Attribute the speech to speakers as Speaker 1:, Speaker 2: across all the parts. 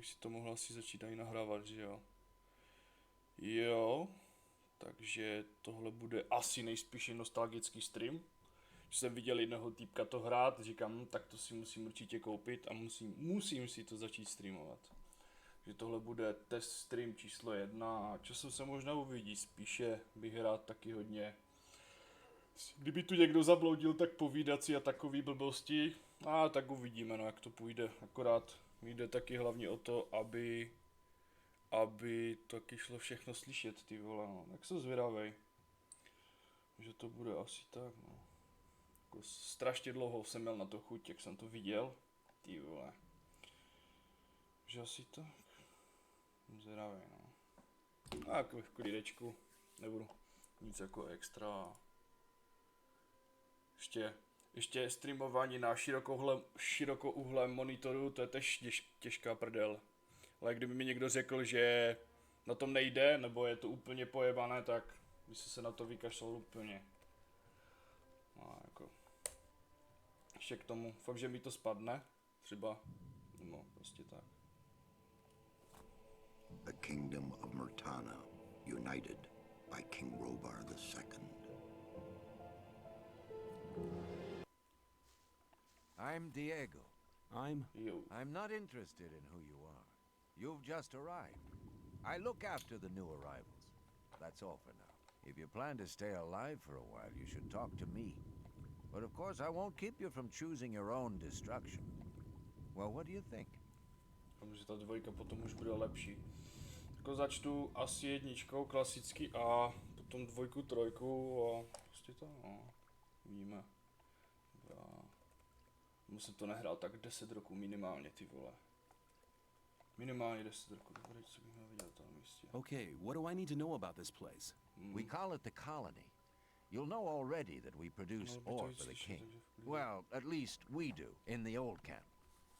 Speaker 1: si to mohl asi začít i nahrávat, že jo? Jo, takže tohle bude asi nejspíš nostalgický stream. Když jsem viděl jednoho týpka to hrát, říkám, tak to si musím určitě koupit a musím si to začít streamovat. Že tohle bude test stream číslo 1 a časem se možná uvidí, spíše bych rád taky hodně. Kdyby tu někdo zabloudil, tak povídat si a takový blbosti, a tak uvidíme, no, jak to půjde. Akorát jde taky hlavně o to, aby taky šlo všechno slyšet, ty vole, no. Tak jsem zvědavej, že to bude asi tak, no. Jako strašně dlouho jsem měl na to chuť, jak jsem to viděl, ty vole. Že asi tak. Jsem zvědavej, no. A jako v klídečku, nebudu nic jako extra. Ještě streamování na širokouhlém monitoru, to je tež těžká prdel. Ale kdyby mi někdo řekl, že na tom nejde, nebo je to úplně pojebané, tak by se na to vykašlal úplně. No, jako. Ještě k tomu, fakt, že mi to spadne, třeba, no, prostě tak.
Speaker 2: The kingdom of Murtana, united by King Robar II.
Speaker 3: I'm Diego.
Speaker 1: Jo.
Speaker 3: I'm not interested in who you are. You've just arrived. I look after the new arrivals. That's all for now. If you plan to stay alive for a while, you should talk to me. But of course, I won't keep you from choosing your own destruction. Well, what do you think?
Speaker 1: Že ta dvojka potom už bude lepší. Jako začtu asi jedničkou klasicky a potom dvojku, trojku a prostě to, no. Víme. Musím to nehrál tak 10 roků minimálně, ty vole. Minimálně 10 roků, dobrý, co bych měl vidět tam místě.
Speaker 4: Okay, what do I need to know about this place?
Speaker 3: We call it the colony. You'll know already that we produce ore for the king. Well, at least we do, in the old camp.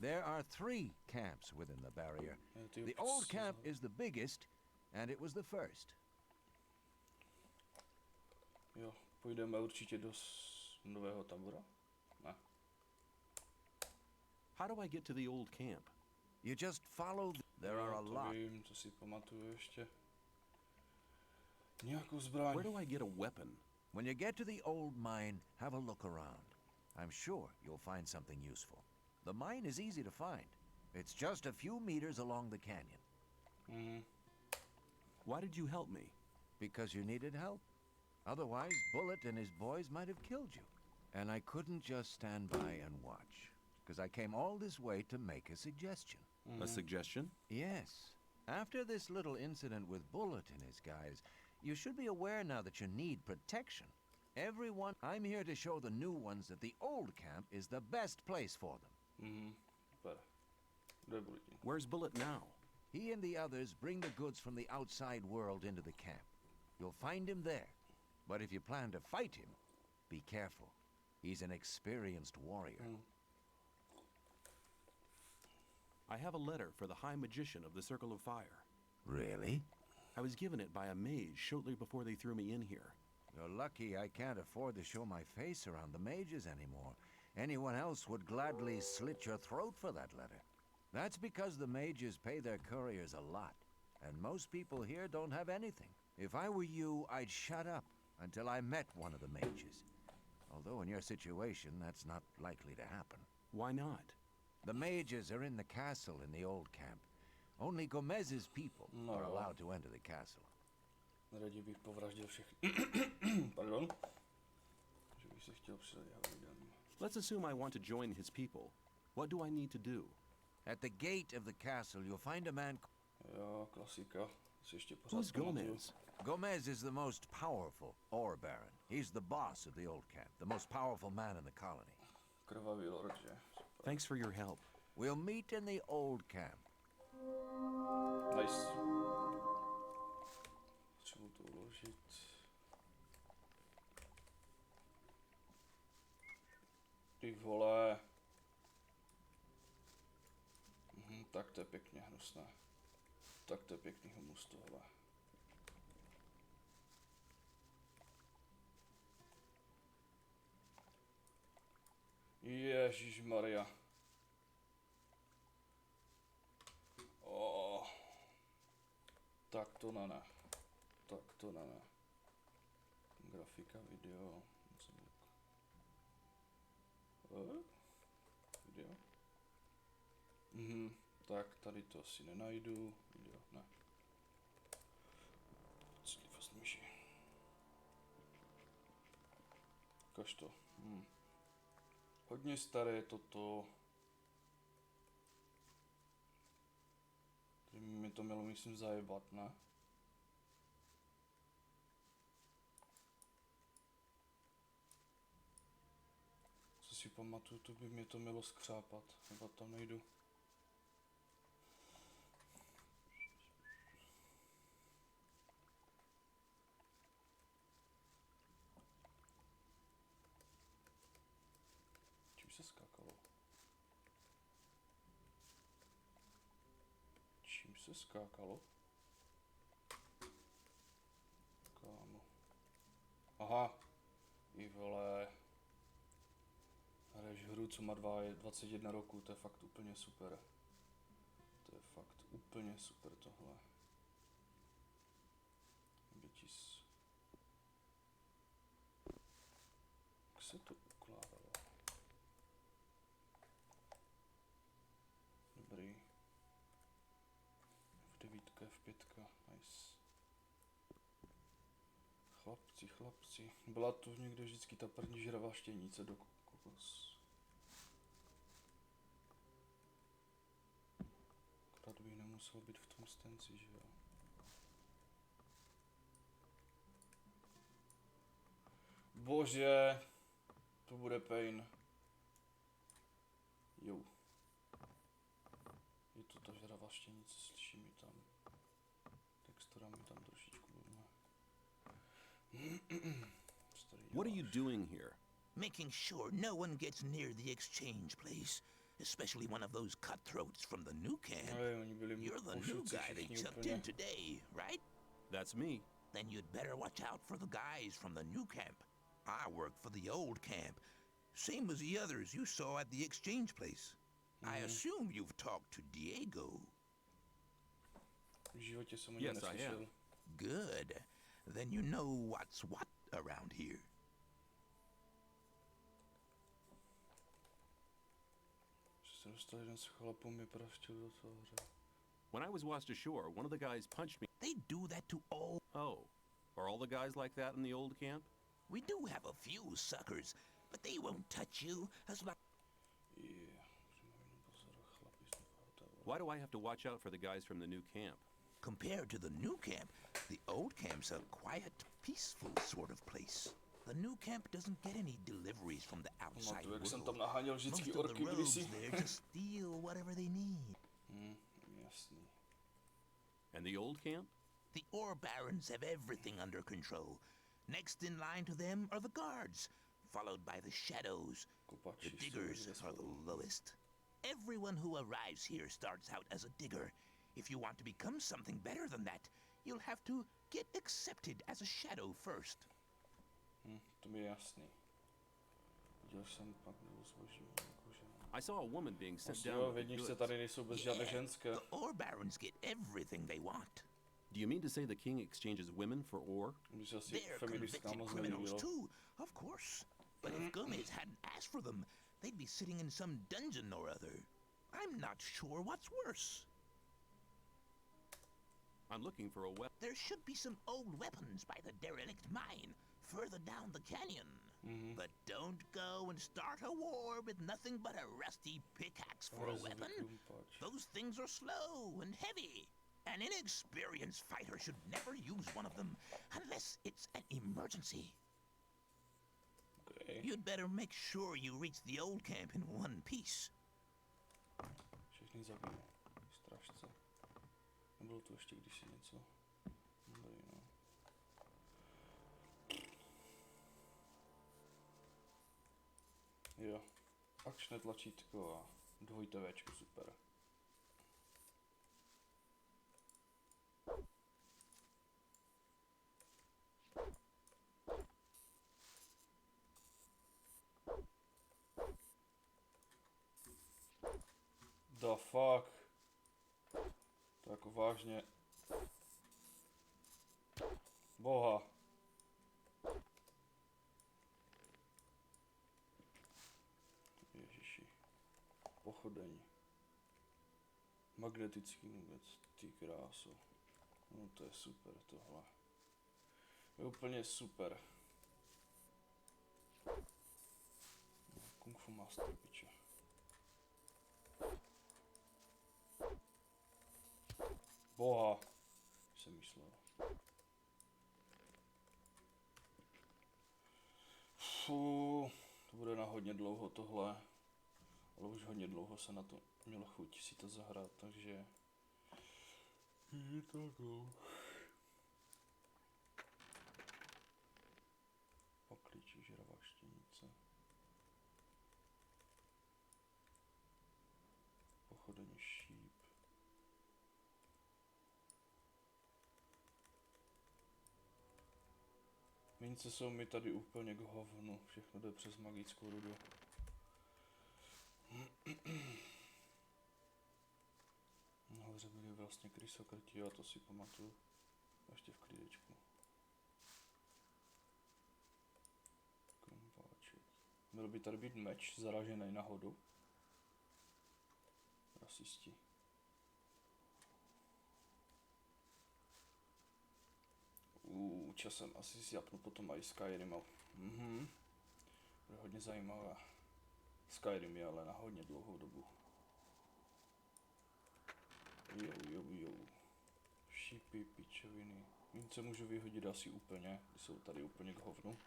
Speaker 3: There are 3 camps within the barrier. The old camp is the biggest, and it was the first.
Speaker 1: Jo, půjdeme určitě do nového tábora. Ne.
Speaker 4: How do I get to the old camp?
Speaker 3: You just follow. There are a
Speaker 1: To
Speaker 3: lot.
Speaker 1: vím, to si pamatuju ještě. Nějakou zbraň.
Speaker 4: Where do I get a weapon?
Speaker 3: When you get to the old mine, have a look around. I'm sure you'll find something useful. The mine is easy to find. It's just a few meters along the canyon.
Speaker 4: Why did you help me?
Speaker 3: Because you needed help. Otherwise, Bullet and his boys might have killed you. And I couldn't just stand by and watch. Because I came all this way to make a suggestion.
Speaker 4: A suggestion?
Speaker 3: Yes. After this little incident with Bullet and his guys, you should be aware now that you need protection. Everyone, I'm here to show the new ones that the old camp is the best place for them.
Speaker 4: Where's Bullet now?
Speaker 3: He and the others bring the goods from the outside world into the camp. You'll find him there. But if you plan to fight him, be careful. He's an experienced warrior.
Speaker 4: I have a letter for the High Magician of the Circle of Fire.
Speaker 3: Really?
Speaker 4: I was given it by a mage shortly before they threw me in here.
Speaker 3: You're lucky I can't afford to show my face around the mages anymore. Anyone else would gladly slit your throat for that letter. That's because the mages pay their couriers a lot, and most people here don't have anything. If I were you, I'd shut up until I met one of the mages. Although in your situation, that's not likely to happen.
Speaker 4: Why not?
Speaker 3: The mages are in the castle in the old camp. Only Gomez's people are allowed to enter the castle.
Speaker 1: Raději bych povraždil všechny. Pardon. Že bych se chtěl přidat jeho lidem.
Speaker 4: Let's assume I want to join his people. What do I need to do?
Speaker 3: At the gate of the castle, you'll find a man.
Speaker 1: Jo, klasika. Si ještě pořád
Speaker 4: Who's
Speaker 1: pamatuju.
Speaker 4: Gomez?
Speaker 3: Gomez is the most powerful ore baron. He's the boss of the old camp, the most powerful man in the colony.
Speaker 1: Krvavý lord, že?
Speaker 4: Thanks for your help.
Speaker 3: We'll meet in the old camp.
Speaker 1: Nice. Potřebuji to uložit. Ty vole. Tak to je pěkně hnusné. Tak to je pěkný humus tohle. Ježišmarja. to ne. Tak to ne. Grafika, video, zvuk. Video. Tak tady to asi nenajdu. Video, ne. Fast myši. Ukaž to. Hodně staré toto. Tady mi to mělo, myslím, zajebat, ne? Co si pamatuju, to by mě to mělo skřápat. Nebo tam nejdu. Čím se skákalo? Čím se skákalo? Kámo. Aha. I vole. Hraješ hru, co má 21 roku, to je fakt úplně super. To je fakt úplně super tohle. Betis. Jak se to ukládalo? Dobrý. F9, F5, nice. Chlapci. Byla tu někde vždycky ta první žravá štěnice do kokos. Akorát bych nemusel být v tom stenci, že jo. Bože, to bude pain. Jo. Je to ta žravá štěnice, slyším ji tam. Textura mi tam trošičku blbne.
Speaker 4: What are you doing here?
Speaker 5: Making sure no one gets near the exchange place, especially one of those cutthroats from the new camp. You're the new guy they chucked in today, right?
Speaker 4: That's me.
Speaker 5: Then you'd better watch out for the guys from the new camp. I work for the old camp, same as the others you saw at the exchange place. I assume you've talked to Diego.
Speaker 4: Yes, I have.
Speaker 5: Good. Then you know what's what around here.
Speaker 4: When I was washed ashore, one of the guys punched me.
Speaker 5: They do that to all.
Speaker 4: Oh, are all the guys like that in the old camp?
Speaker 5: We do have a few suckers, but they won't touch you as long.
Speaker 4: Why do I have to watch out for the guys from the new camp?
Speaker 5: Compared to the new camp, the old camp's a quiet, peaceful sort of place. The new camp doesn't get any deliveries from the outside world. Most of the rogues there just steal whatever they need.
Speaker 4: And the old camp?
Speaker 5: The ore barons have everything under control. Next in line to them are the guards, followed by the shadows. The diggers are the lowest. Everyone who arrives here starts out as a digger. If you want to become something better than that, you'll have to get accepted as a shadow first.
Speaker 1: To mi je jasný. Viděl jsem pak zboží.
Speaker 4: I saw a woman being sent down.
Speaker 1: Jo, v jedničce tady nejsou bez žádné ženské.
Speaker 5: The ore barons get everything they want.
Speaker 4: Do you mean to say the king exchanges women for ore?
Speaker 5: They're convicted criminals too, of course. But if Gomez hadn't asked for them, they'd be sitting in some dungeon or other. I'm not sure what's worse.
Speaker 4: I'm looking for a weapon.
Speaker 5: There should be some old weapons by the derelict mine, further down the canyon. But don't go and start a war with nothing but a rusty pickaxe for a weapon. Those things are slow and heavy. An inexperienced fighter should never use one of them, unless it's an emergency.
Speaker 1: Okay.
Speaker 5: You'd better make sure you reach the old camp in one piece.
Speaker 1: Všechny zabiju. Strašce. Nebylo tu ještě kdysi něco. Dobrý, no. Jo. Akčné tlačítko a dvojité Včko, super. The fuck? To jako vážně. Boha. Ježiši. Pochodení. Magnetický nugget, ty kráso. No to je super tohle. Je úplně super. Kung Fu Master, piče. Boha. Jsem myslel. Fú, to bude na hodně dlouho tohle. Ale už hodně dlouho se na to mělo chuť si to zahrát, takže... Je to go. Poklíči, žravá štěnice. Pochodení šíp. Mince jsou mi tady úplně k hovnu, všechno jde přes magickou rudu. Nahoře byli vlastně krysokrti, a to si pamatuju. Ještě v klídečku. Krumpáček. Měl by tady být meč zaražený na hodu. Rasisti. Časem asi si japnu potom i Skyrim. Bude hodně zajímavé. Skyrim je ale na hodně dlouhou dobu. Jo. Šípy, pičoviny. Mince můžu vyhodit asi úplně, ty jsou tady úplně k hovnu.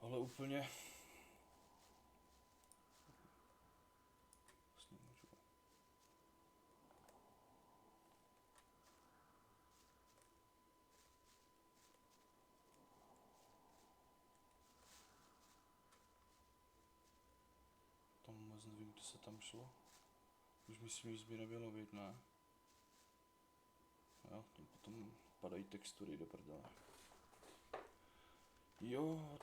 Speaker 1: Ale úplně... Vlastně můžu... Tam vůbec nevím, kde se tam šlo. Už myslím, že by nemělo být, ne? Jo, tam potom padají textury do prdele. Jo,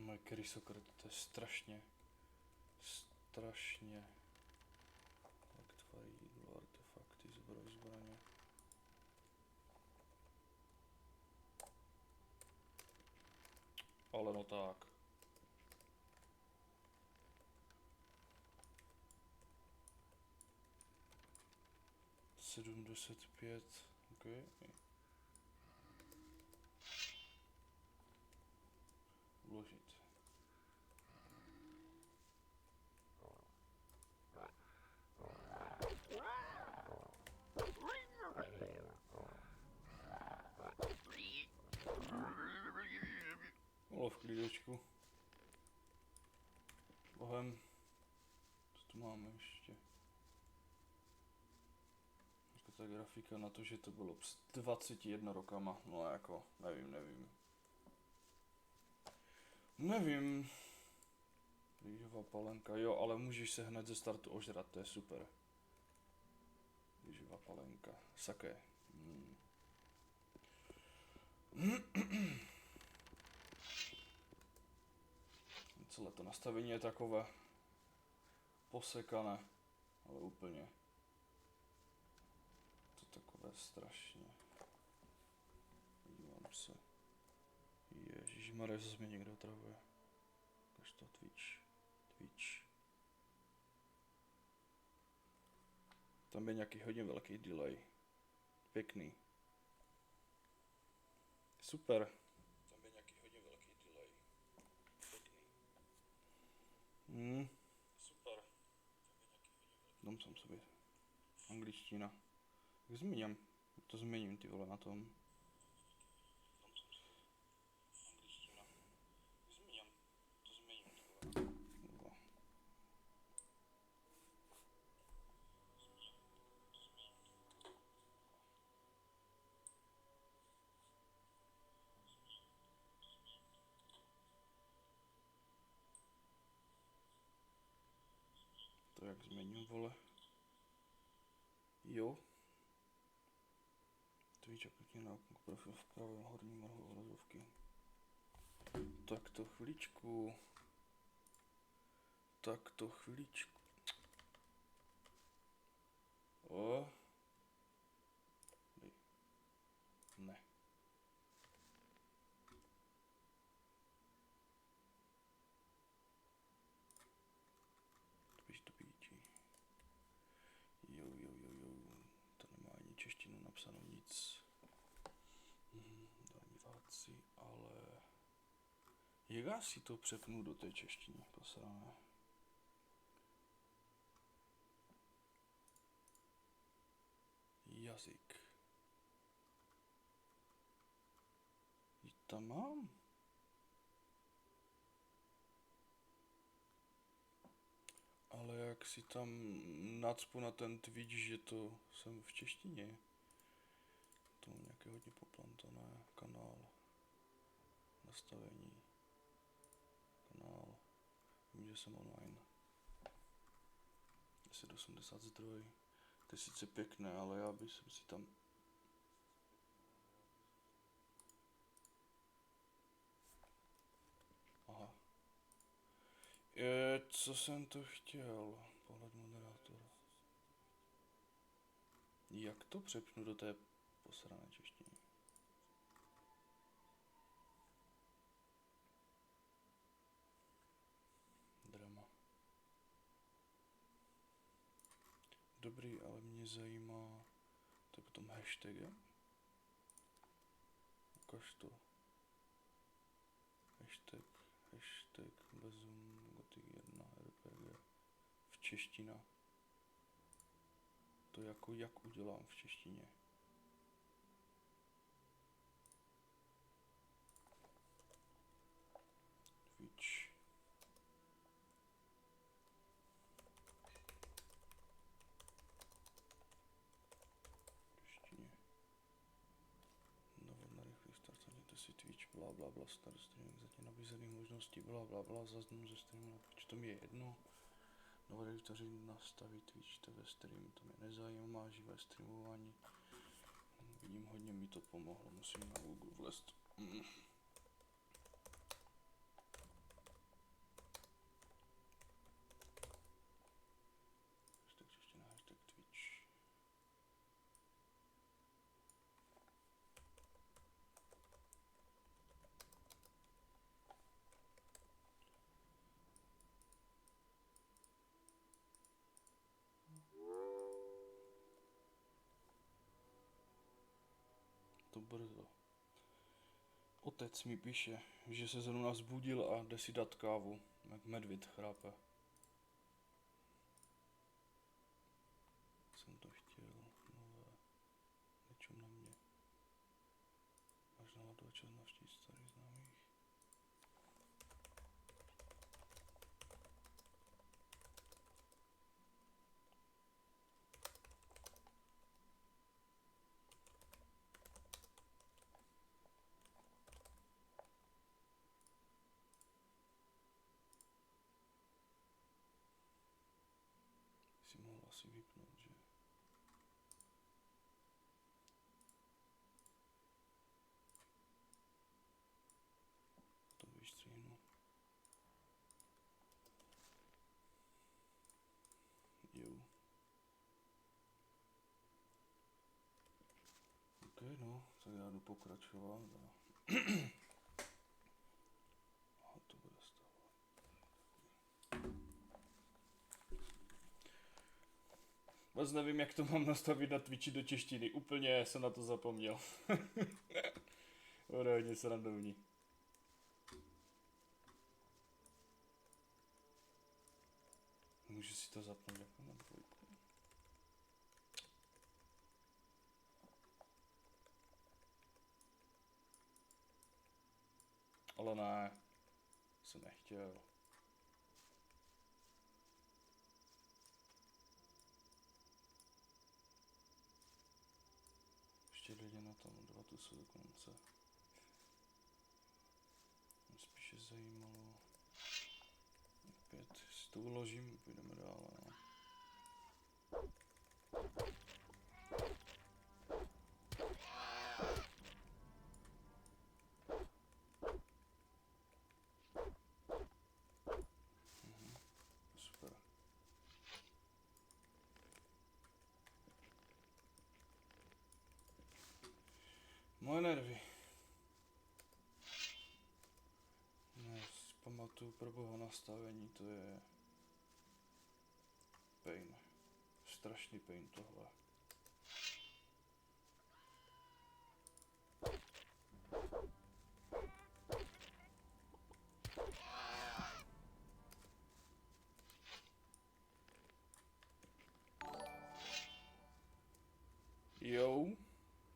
Speaker 1: Moje krysokret, to je strašně. Tak tvoje jídlo, artefakty, zbraně. Ale no tak. $75, ok. Uložit. V klídečku. Bohem. Co tu máme ještě? Jako ta grafika na to, že to bylo před 21 rokama. No jako, nevím. Rýžová palenka, jo, ale můžeš se hned ze startu ožrat, to je super. Rýžová palenka, saké. Celé to nastavení je takové posekané, ale úplně. To takové strašně. Dívám se. Ježišmarja, zase mě někdo otravuje. Ukaž to Twitch. Tam je nějaký hodně velký delay. Pěkný. Super. Super. Dám sám sobě. Angličtina. Jak změním? To změním, ty vole, na tom. Angličtina. Změním. To změním, ty vole. To jak změním, vole. Jo. Twitch a klikni na profil v pravém horním rohu obrazovky. Tak to chviličku. O. Ne. Spíš to píči. Jo. To nemá ani češtinu napsáno nic. Diváci, ale... Jak já si to přepnu do té češtiny, posrané? Jazyk. Tam mám. Ale jak si tam nacpu na ten Twitch, že to jsem v češtině. To mám nějaké hodně poplantané. Kanál. Nastavení. Kanál. Vím, že jsem online. 1080 zdroj. To je sice pěkné, ale já bych si tam... Aha. Co jsem to chtěl? Pohled moderátora. Jak to přepnu do té posrané češtiny? Drama. Dobrý, ale mě zajímá... To je potom hashtagem? Ukaž to. Hashtag bezum Gothic 1 RPG v čeština. To jako jak udělám v češtině. Twitch. Češtině. Návod na rychlý start, zaměňte si Twitch, blablabla, start streaming, zatím nabízených možností, blablabla, zaznam ze streamu, to mi je jedno. Nové vytvoření nastaví Twitch TV stream, to mě nezajímá, živé streamování. Vidím, hodně mi to pomohlo, musím na Google vlezt. Hashtag čeština, hashtag Twitch. To brzo. Otec mi píše, že se zrovna vzbudil a jde si dát kávu, jak medvěd chrápe. Jsem to chtěl, nové, nečem na mě. Máš náladu a čas navštívit starých známých. Si mohl asi vypnout, že? To vystříhnu. Jo. Ok, no, tak já jdu pokračovat. A to bude stávat. Moc nevím, jak to mám nastavit na Twitchi do češtiny. Úplně jsem na to zapomněl. Bude hodně srandovní. Můžu si to zapnout jako na dvojku. Ale ne, jsem nechtěl. Ještě lidi na tom, 2 tu jsou do konce. Mě spíše zajímalo. Opět si to uložím, půjdeme dále. No. Moje nervy. Ne, pamatuju pro boha nastavení, to je pain. Strašný pain tohle.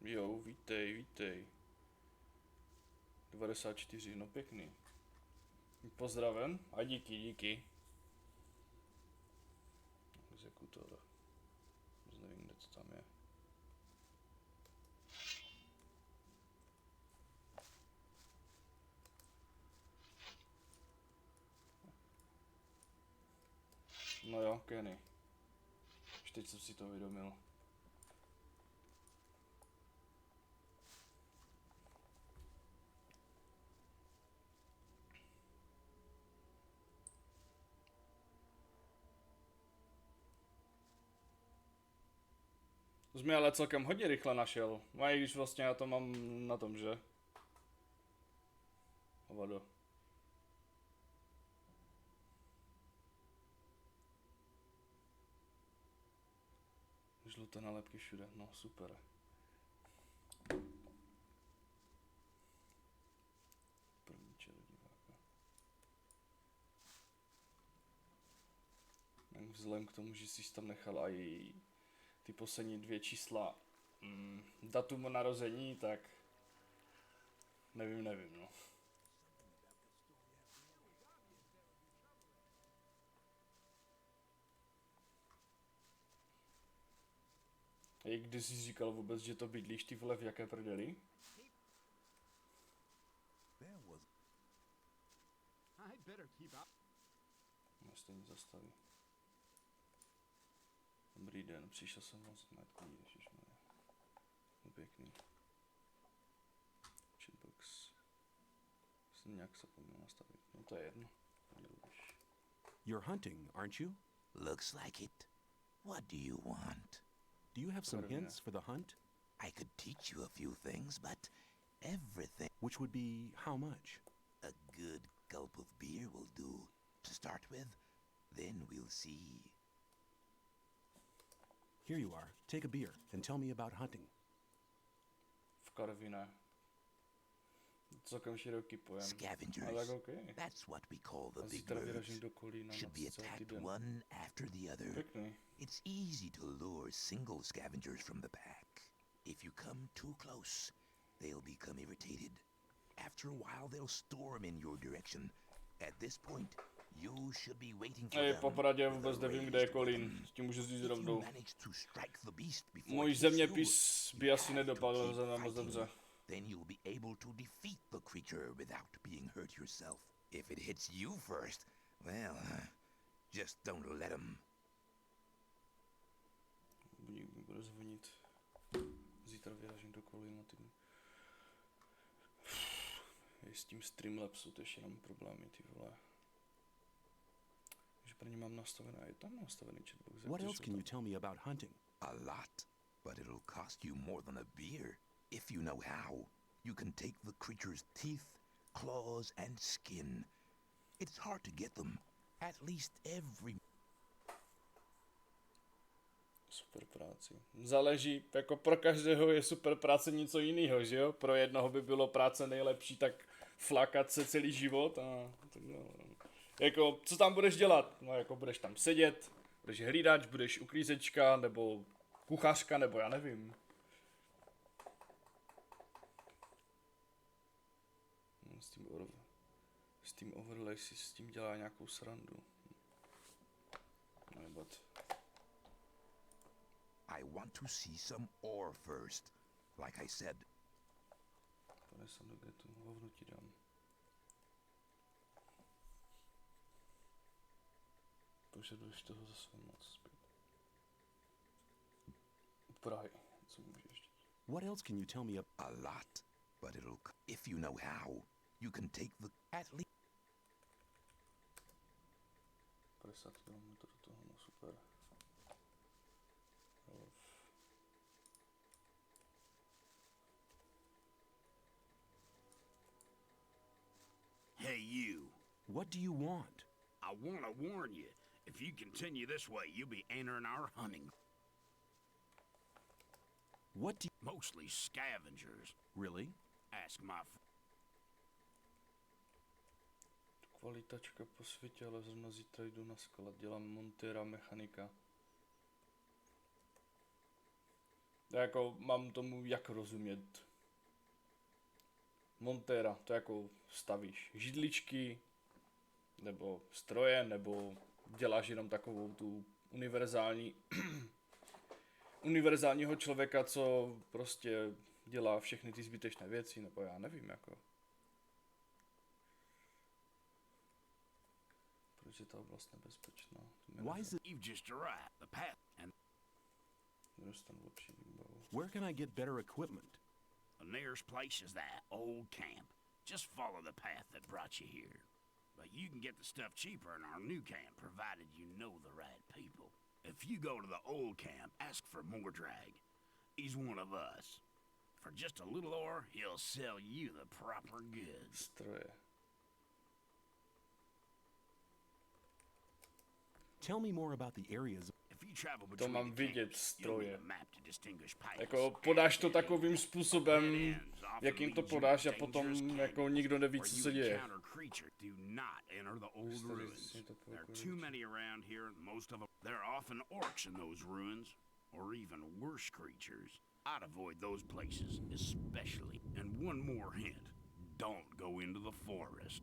Speaker 1: Jo, vítej. 94, no pěkný. Pozdraven a díky. Exekutor. Nevím, kde to tam je. No jo, Kenny. Už teď jsem si to uvědomil. To jsi mi ale celkem hodně rychle našel. No a i když vlastně já to mám na tom, že? Hovado. Žluté nálepky všude, no super. První čerodiváka. Vzhledem k tomu, že jsi tam nechal i ty poslední 2 čísla datum narození, tak nevím, no. A když jsi říkal vůbec, že to bydlíš ty vole v jaké prdeli? No, stejně zastaví. Dobrý den, přišel jsem moc zmetný, ježišmarja. No pěkný. Chatbox. Jsem nějak zapomněl nastavit. No to je jedno.
Speaker 4: You're hunting, aren't you?
Speaker 5: Looks like it. What do you want?
Speaker 4: Do you have some hints for the hunt?
Speaker 5: I could teach you a few things, but everything...
Speaker 4: Which would be how much?
Speaker 5: A good gulp of beer will do. To start with, then we'll see.
Speaker 4: Here you are. Take a beer and tell me about hunting.
Speaker 1: V karviné. Celkem široký pojem.
Speaker 5: Scavengers.
Speaker 1: Ale tak okay.
Speaker 5: That's what we call the
Speaker 1: A
Speaker 5: big
Speaker 1: zítra vyražím
Speaker 5: birds.
Speaker 1: do Kolína
Speaker 5: Should be
Speaker 1: na celý
Speaker 5: attacked
Speaker 1: den.
Speaker 5: one after the other.
Speaker 1: Pěkný.
Speaker 5: It's easy to lure single scavengers from the pack. If you come too close, they'll become irritated. After a while, they'll storm in your direction. At this point, you should be waiting for
Speaker 1: Ej,
Speaker 5: them
Speaker 1: popravdě
Speaker 5: with
Speaker 1: vůbec
Speaker 5: a
Speaker 1: nevím,
Speaker 5: raised
Speaker 1: kde je
Speaker 5: weapon.
Speaker 1: Kolín. S tím můžu říct
Speaker 5: If you
Speaker 1: rovnou.
Speaker 5: manage to strike the beast before
Speaker 1: Můj
Speaker 5: it hits you,
Speaker 1: zeměpis by
Speaker 5: you
Speaker 1: asi
Speaker 5: have to
Speaker 1: nedopadl
Speaker 5: keep
Speaker 1: za moc
Speaker 5: fighting.
Speaker 1: dobře.
Speaker 5: Then you'll be able to defeat the creature without being hurt yourself. If it hits you first, well, just don't let him.
Speaker 1: Budík mi bude zvonit. Zítra vyražím do Kolína. S tím Streamlabsu to ještě jenom problémy, ty vole. Že pro ně mám nastavené, je tam nastavený chatbox.
Speaker 4: What else can you tell me about hunting?
Speaker 5: A lot, but it'll cost you more than a beer. If you know how, you can take the creature's teeth, claws, and skin. It's hard to get them. At least every...
Speaker 1: Super práci. Záleží, jako pro každého je super práce něco jiného, že jo? Pro jednoho by bylo práce nejlepší, tak flakat se celý život a tak no. Jako, co tam budeš dělat? No jako budeš tam sedět, budeš hlídač, budeš uklízečka, nebo kuchařka, nebo já nevím. No, s tím overlay si s tím dělá nějakou srandu. No, but...
Speaker 5: I want to see some ore first. Like I said.
Speaker 1: Ponesem do getu, hovno ti dám. Požaduješ toho zase moc zpět. Prahy, co můžeš?
Speaker 4: What else can you tell me
Speaker 5: A lot, but if you know how, you can take the at least
Speaker 1: 50 km do toho, no super.
Speaker 6: Hey, you.
Speaker 4: What do you want?
Speaker 6: I want to warn you. If you continue this way, you'll be entering our hunting.
Speaker 4: What do
Speaker 6: Mostly scavengers.
Speaker 4: Really?
Speaker 6: Ask my
Speaker 1: Kvalitačka po světě, ale zrovna zítra jdu na sklad. Dělám montéra, mechanika. Já jako mám tomu jak rozumět. Montéra, to jako stavíš židličky, nebo stroje, nebo děláš jenom takovou tu univerzálního člověka, co prostě dělá všechny ty zbytečné věci, nebo já nevím jako. Proč je ta oblast nebezpečná?
Speaker 4: Why is it?
Speaker 6: You've just arrived. The path and
Speaker 1: Nedostanu lepší výbavu.
Speaker 4: Where can I get better equipment?
Speaker 6: the nearest place is that old camp. Just follow the path that brought you here. But you can get the stuff cheaper in our new camp, provided you know the right people. If you go to the old camp, ask for Mordrag. He's one of us. For just a little ore, he'll sell you the proper goods.
Speaker 1: Stroje.
Speaker 4: Tell me more about the areas.
Speaker 6: If you travel
Speaker 1: To
Speaker 6: between
Speaker 1: mám
Speaker 6: the
Speaker 1: vidět
Speaker 6: camps, you'll need
Speaker 1: stroje.
Speaker 6: a map to distinguish paths.
Speaker 1: Jako podáš to takovým způsobem, jakým to podáš a potom jako nikdo neví, co se děje.
Speaker 6: There are too many around here, most of them. There are often orcs in those ruins, or even worse creatures. I'd avoid those places, especially. And one more hint, don't go into the forest.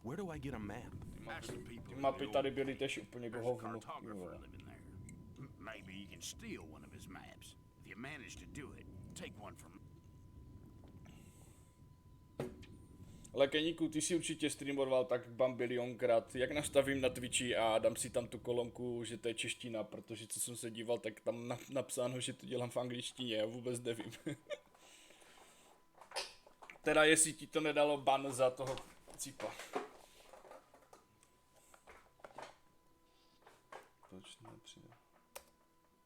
Speaker 4: Where do I get a map?
Speaker 1: Ty mapy tady byly tež úplně k hovnu.
Speaker 6: Maybe you can steal one of his maps. If you manage to do it, take one from.
Speaker 1: Ale Keníku, ty si určitě streamoval tak bambilionkrát, jak nastavím na Twitchi a dám si tam tu kolonku, že to je čeština, protože co jsem se díval, tak tam napsáno, že to dělám v angličtině, já vůbec nevím. Teda jestli ti to nedalo ban za toho cipa. Proč nepřijde?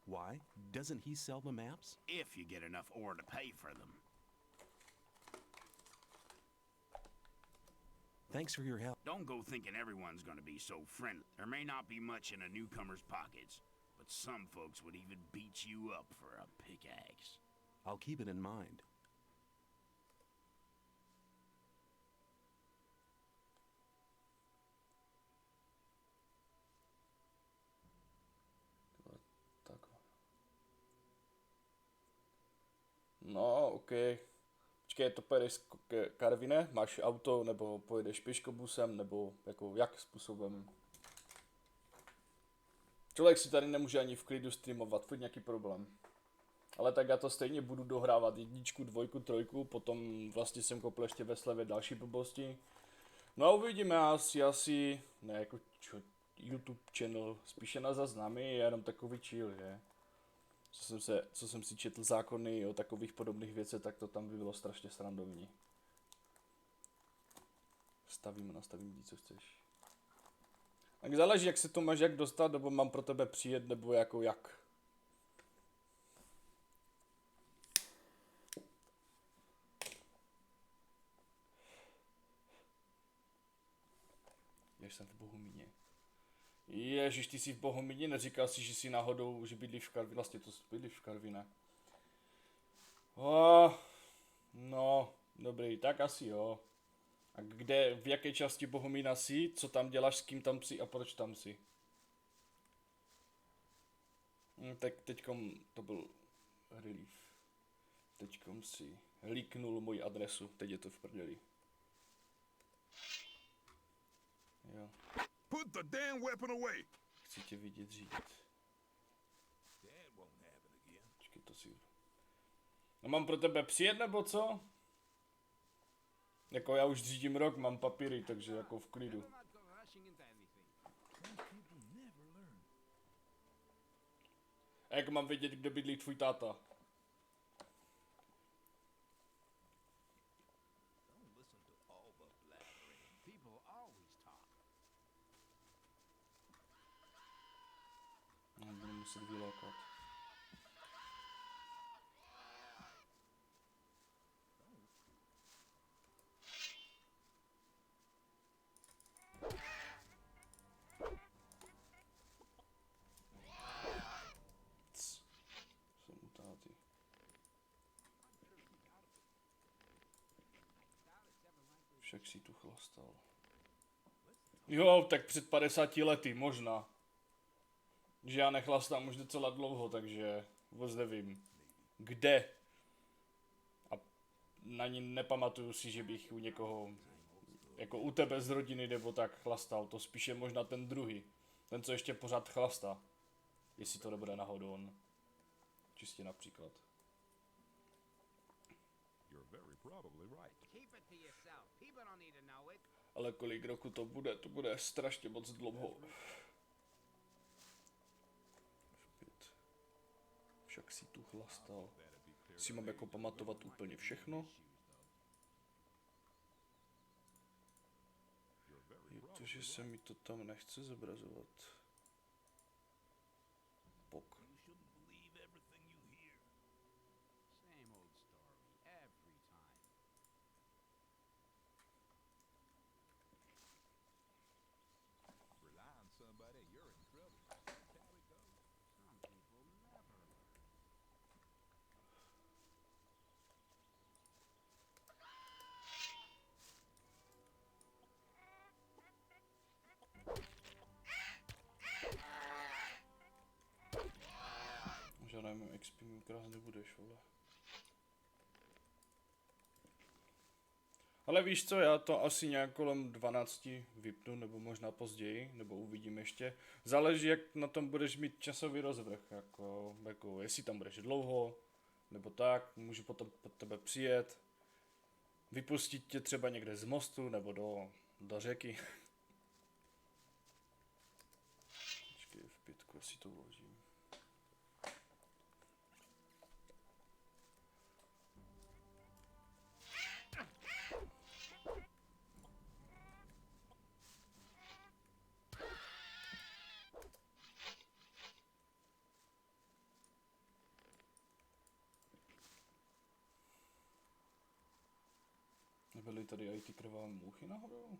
Speaker 4: Why? Doesn't he sell the maps?
Speaker 6: If you get enough ore to pay for them.
Speaker 4: Thanks for your help.
Speaker 6: Don't go thinking everyone's gonna be so friendly. There may not be much in a newcomer's pockets, but some folks would even beat you up for a pickaxe.
Speaker 4: I'll keep it in mind.
Speaker 1: No, ok. Počkej, to pojedeš k Karvine? Máš auto, nebo pojedeš pěškobusem, nebo jako jak způsobem? Člověk si tady nemůže ani v klidu streamovat, furt nějaký problém. Ale tak já to stejně budu dohrávat jedničku, dvojku, trojku, potom vlastně jsem kopl ještě ve slevě další blbosti. No a uvidíme, asi, ne jako YouTube channel, spíše na záznamy, je jenom takový chill, že? Co jsem si četl zákony o takových podobných věcech, tak to tam by bylo strašně srandovní. Nastavím ti, co chceš. Tak záleží, jak se to máš jak dostat, nebo mám pro tebe přijet, nebo jako jak. Já jsem v Bohumíně. Ježiš, ty jsi v Bohumíně, neříkal si, že jsi náhodou, že bydlíš v Karvině, vlastně to bydlíš v Karvině. No, dobrý, tak asi jo. A kde, v jaké části Bohumína jsi, co tam děláš, s kým tam jsi a proč tam jsi? Tak teďkom to byl relief. Teďkom si líknul moji adresu, teď je to v prdeli. Jo.
Speaker 7: Put the damn weapon away.
Speaker 1: Chci tě vidět řídit. Počkej, to si... No mám pro tebe přijet nebo co? Jako já už řídím rok, mám papíry, takže jako v klidu. A jak mám vědět, kde bydlí tvůj táta? No, budu muset vylákat. Však si tu chlastal. Jo, tak před 50 lety, možná. Že já nechlastám už docela dlouho, takže vůbec nevím. Kde? A na ní nepamatuju si, že bych u někoho, jako u tebe z rodiny nebo tak chlastal. To spíše možná ten druhý. Ten, co ještě pořád chlastá. Jestli to nebude náhodou on. Čistě například. Ale kolik roku to bude strašně moc dlouho. Však si tu chlastal. Si mám jako pamatovat úplně všechno? Je to, že se mi to tam nechce zobrazovat. Pok. Žádným XP mi ukrást nebudeš, vole. Ale víš co, já to asi nějak kolem 12 vypnu, nebo možná později, nebo uvidím ještě. Záleží, jak na tom budeš mít časový rozvrh, jako jestli tam budeš dlouho, nebo tak, můžu potom pod tebe přijet, vypustit tě třeba někde z mostu, nebo do řeky. Počkej, v pětku si to vložím. Nebyly tady i ty krvavé mouchy nahoru?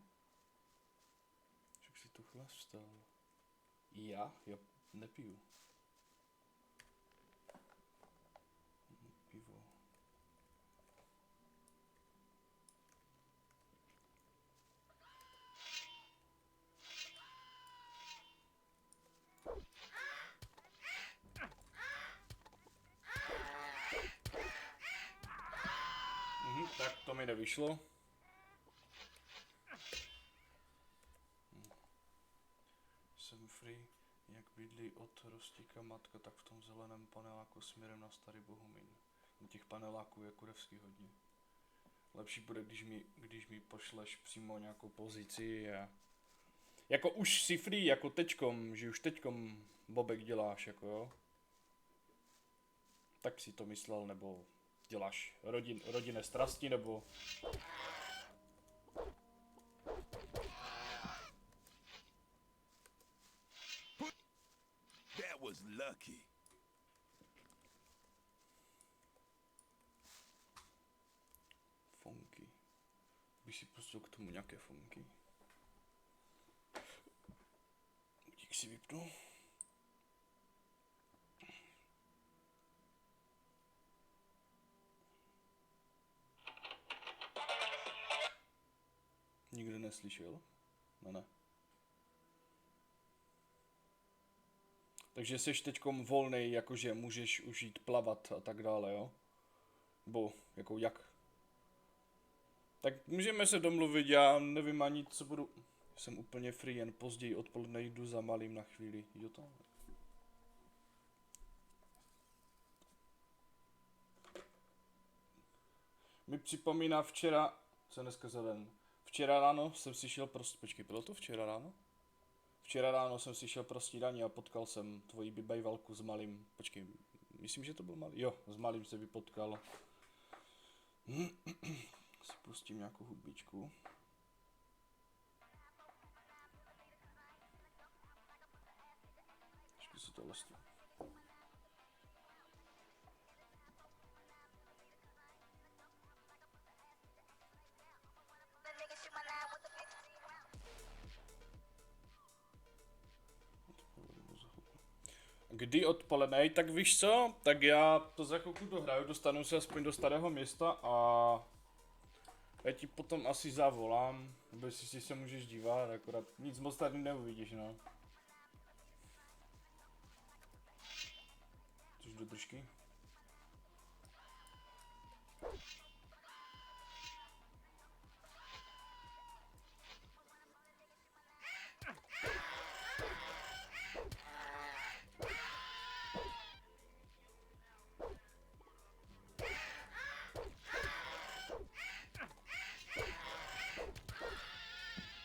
Speaker 1: Však si tu chlastal. Já nepiju. Pivo. Tak to mi nevyšlo. Jsem free, jak bydlí od Rostíka matka, tak v tom zeleném paneláku směrem na Starý Bohumín. U těch paneláků je kurevský hodně. Lepší bude, když mi pošleš přímo nějakou pozici a... Jako už si free, jako teďkom, že už teďkom bobek děláš, jako jo? Tak si to myslel, nebo... Děláš rodinné strasti, nebo...
Speaker 7: That was lucky.
Speaker 1: Funky. Bych si pustil k tomu nějaké funky. Dík si vypnu. Nikdo neslyšel? No ne. Takže jsi teďkom volnej, jakože můžeš už jít plavat a tak dále, jo? Bo, jako jak? Tak můžeme se domluvit, já nevím ani co budu... Jsem úplně free, jen později odpoledne jdu za malým na chvíli. Jo to? Mi připomíná včera... Co dneska za den? Včera ráno jsem si šel prostě... Počkej, bylo to včera ráno? Včera ráno jsem si šel pro snídaní a potkal jsem tvoji bybajvalku s malým. Počkej, myslím, že to byl malý. Jo, s malým se vypotkal. Si pustím nějakou hudbičku. Počkej, si to vlastně. Kdy odpoledne? Tak víš co? Tak já to za chvilku dohraju, dostanu se aspoň do Starého Města a Já ti potom asi zavolám, nebo jestli si se můžeš dívat, akorát nic moc tady neuvidíš, no. Což do držky.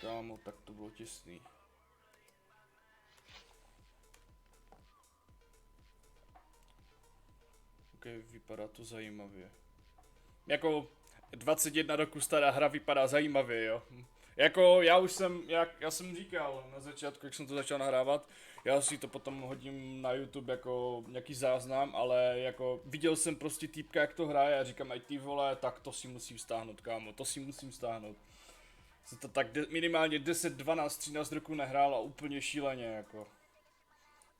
Speaker 1: Kámo, tak to bylo těsný. Ok, vypadá to zajímavě. Jako 21 roku stará hra vypadá zajímavě, jo. Jako já jsem říkal na začátku, jak jsem to začal nahrávat, já si to potom hodím na YouTube jako nějaký záznam, ale jako viděl jsem prostě týpka, jak to hraje a říkám, aj ty vole, tak to si musím stáhnout, kámo, to si musím stáhnout. Jsem to tak minimálně 10, 12, 13 roků nehrál a úplně šíleně, jako.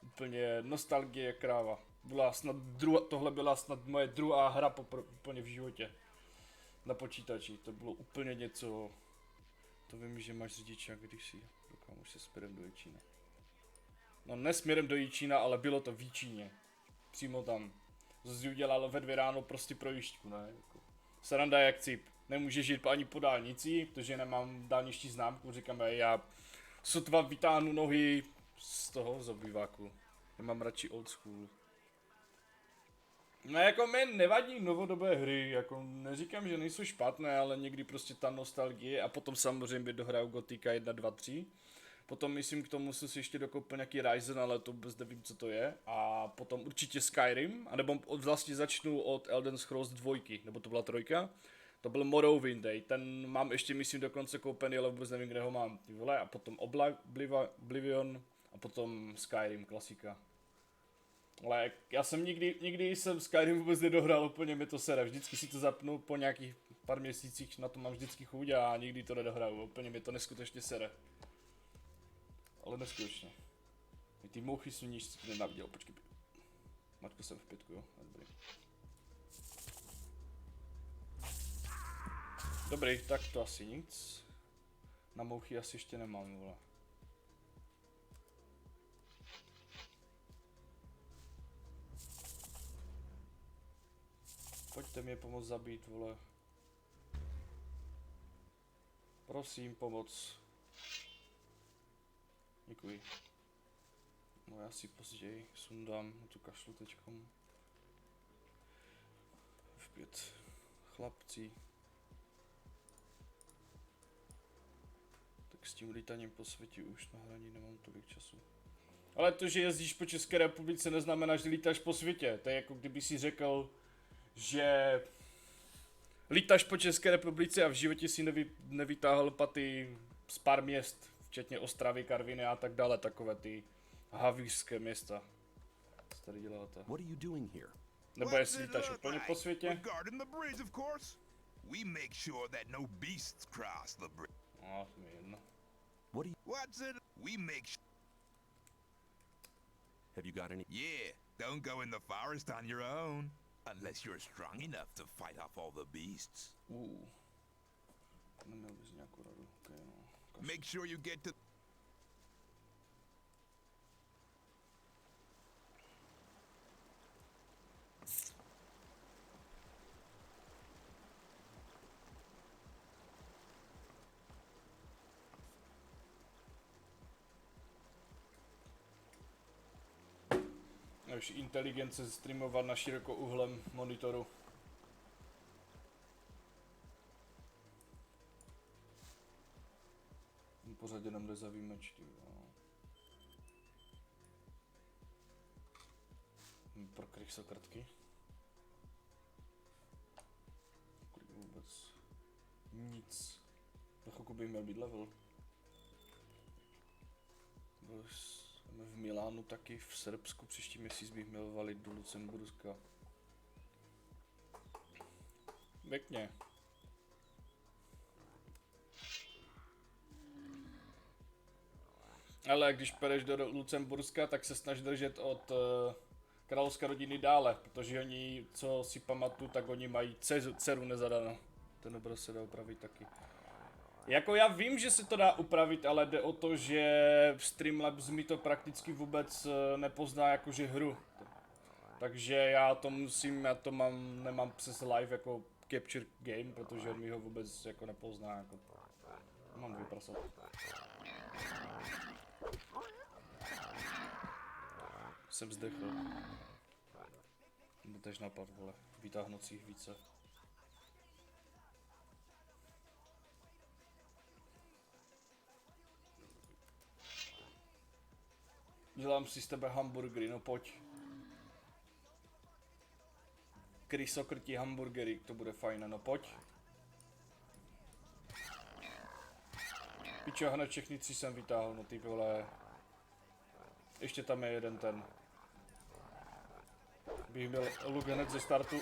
Speaker 1: Úplně nostalgie kráva. Byla snad tohle byla snad moje druhá hra úplně v životě. Na počítači, to bylo úplně něco. To vím, že máš řidičák, když si dokámu se směrem do Jičína. No ne směrem do Jičína, ale bylo to v Jičíně. Přímo tam. Zde udělal ve 2 ráno prostě projížďku, ne? Jako. Sranda jak cip. Nemůžeš jít ani po dálnici, protože nemám dálniční známku, říkám, já sotva vytáhnu nohy z toho z obýváku. Já mám radši old school. No jako mi nevadí novodobé hry, jako neříkám, že nejsou špatné, ale někdy prostě ta nostalgie a potom samozřejmě dohraju Gothica 1, 2, 3. Potom myslím k tomu jsem si ještě dokoupil nějaký Ryzen, ale to vůbec nevím, co to je. A potom určitě Skyrim, anebo vlastně začnu od Elden Scrolls 2, nebo to byla 3. To byl Morrowind, ten mám ještě myslím dokonce koupený, ale vůbec nevím, kde ho mám, ty vole. A potom Oblivion a potom Skyrim, klasika. Ale já jsem nikdy jsem Skyrim vůbec nedohrál, úplně mi to sere. Vždycky si to zapnu po nějakých pár měsících, na to mám vždycky chuť a nikdy to nedohraju. Úplně mi to neskutečně sere. Ale neskutečně. Ty mouchy jsou níž nenáviděl, počkej. Mačko jsem v 5, jo? Dobrý. Dobrý, tak to asi nic. Na mouchy asi ještě nemám, vole. Pojďte mi pomoct zabít, vole. Prosím, pomoc. Děkuji. No já si později sundám na tu kašlu teďkom. F5. Chlapci. Tak s tím lítaním po světě už na hraní nemám tolik času. Ale to, že jezdíš po České republice, neznamená, že lítáš po světě. To je jako kdyby si řekl, že lítáš po České republice a v životě si nevytáhl paty z pár měst, včetně Ostravy, Karviny a tak dále, takové ty havířské města. Co tady děláte?
Speaker 4: What are you doing here?
Speaker 1: Nebo jestli lítáš úplně po světě?
Speaker 7: We make sure that no beasts cross the bridge.
Speaker 1: No, to mi jedno.
Speaker 4: What do you...
Speaker 7: What's it? We make
Speaker 4: Have you got any...
Speaker 7: Yeah, don't go in the forest on your own. Unless you're strong enough to fight off all the beasts.
Speaker 1: Neměl bys nějakou radu, okay, no.
Speaker 7: Make sure you get to...
Speaker 1: Už inteligence streamovat na širokouhlém monitoru. Pořád jenom jde za výjimečky. Pro kterých jsou kartky? Kolik vůbec? Nic. Za chvilku bych měl být level. Byl jsme v Milánu taky, v Srbsku, příští měsíc bych měl valit do Lucemburska. Pěkně. Ale když půjdeš do Lucemburska, tak se snaž držet od královské rodiny dále, protože oni, co si pamatuju, tak oni mají dceru nezadanou. Ten obraz se dá upravit taky. Jako já vím, že se to dá upravit, ale jde o to, že Streamlabs mi to prakticky vůbec nepozná jakože hru. Takže já to nemám přes live jako capture game, protože on mi ho vůbec jako nepozná. Jako. Mám vyprasat. Jsem zdechl. Byl tež napad, vole. Vytáhnout si jich více. Dělám si z tebe hamburgery, no pojď. Krysokrtí hamburgery, to bude fajn, no pojď. Pičo, hned všechny 3 jsem vytáhl, no ty vole. Ještě tam je jeden ten. Bych byl luk hned ze startu.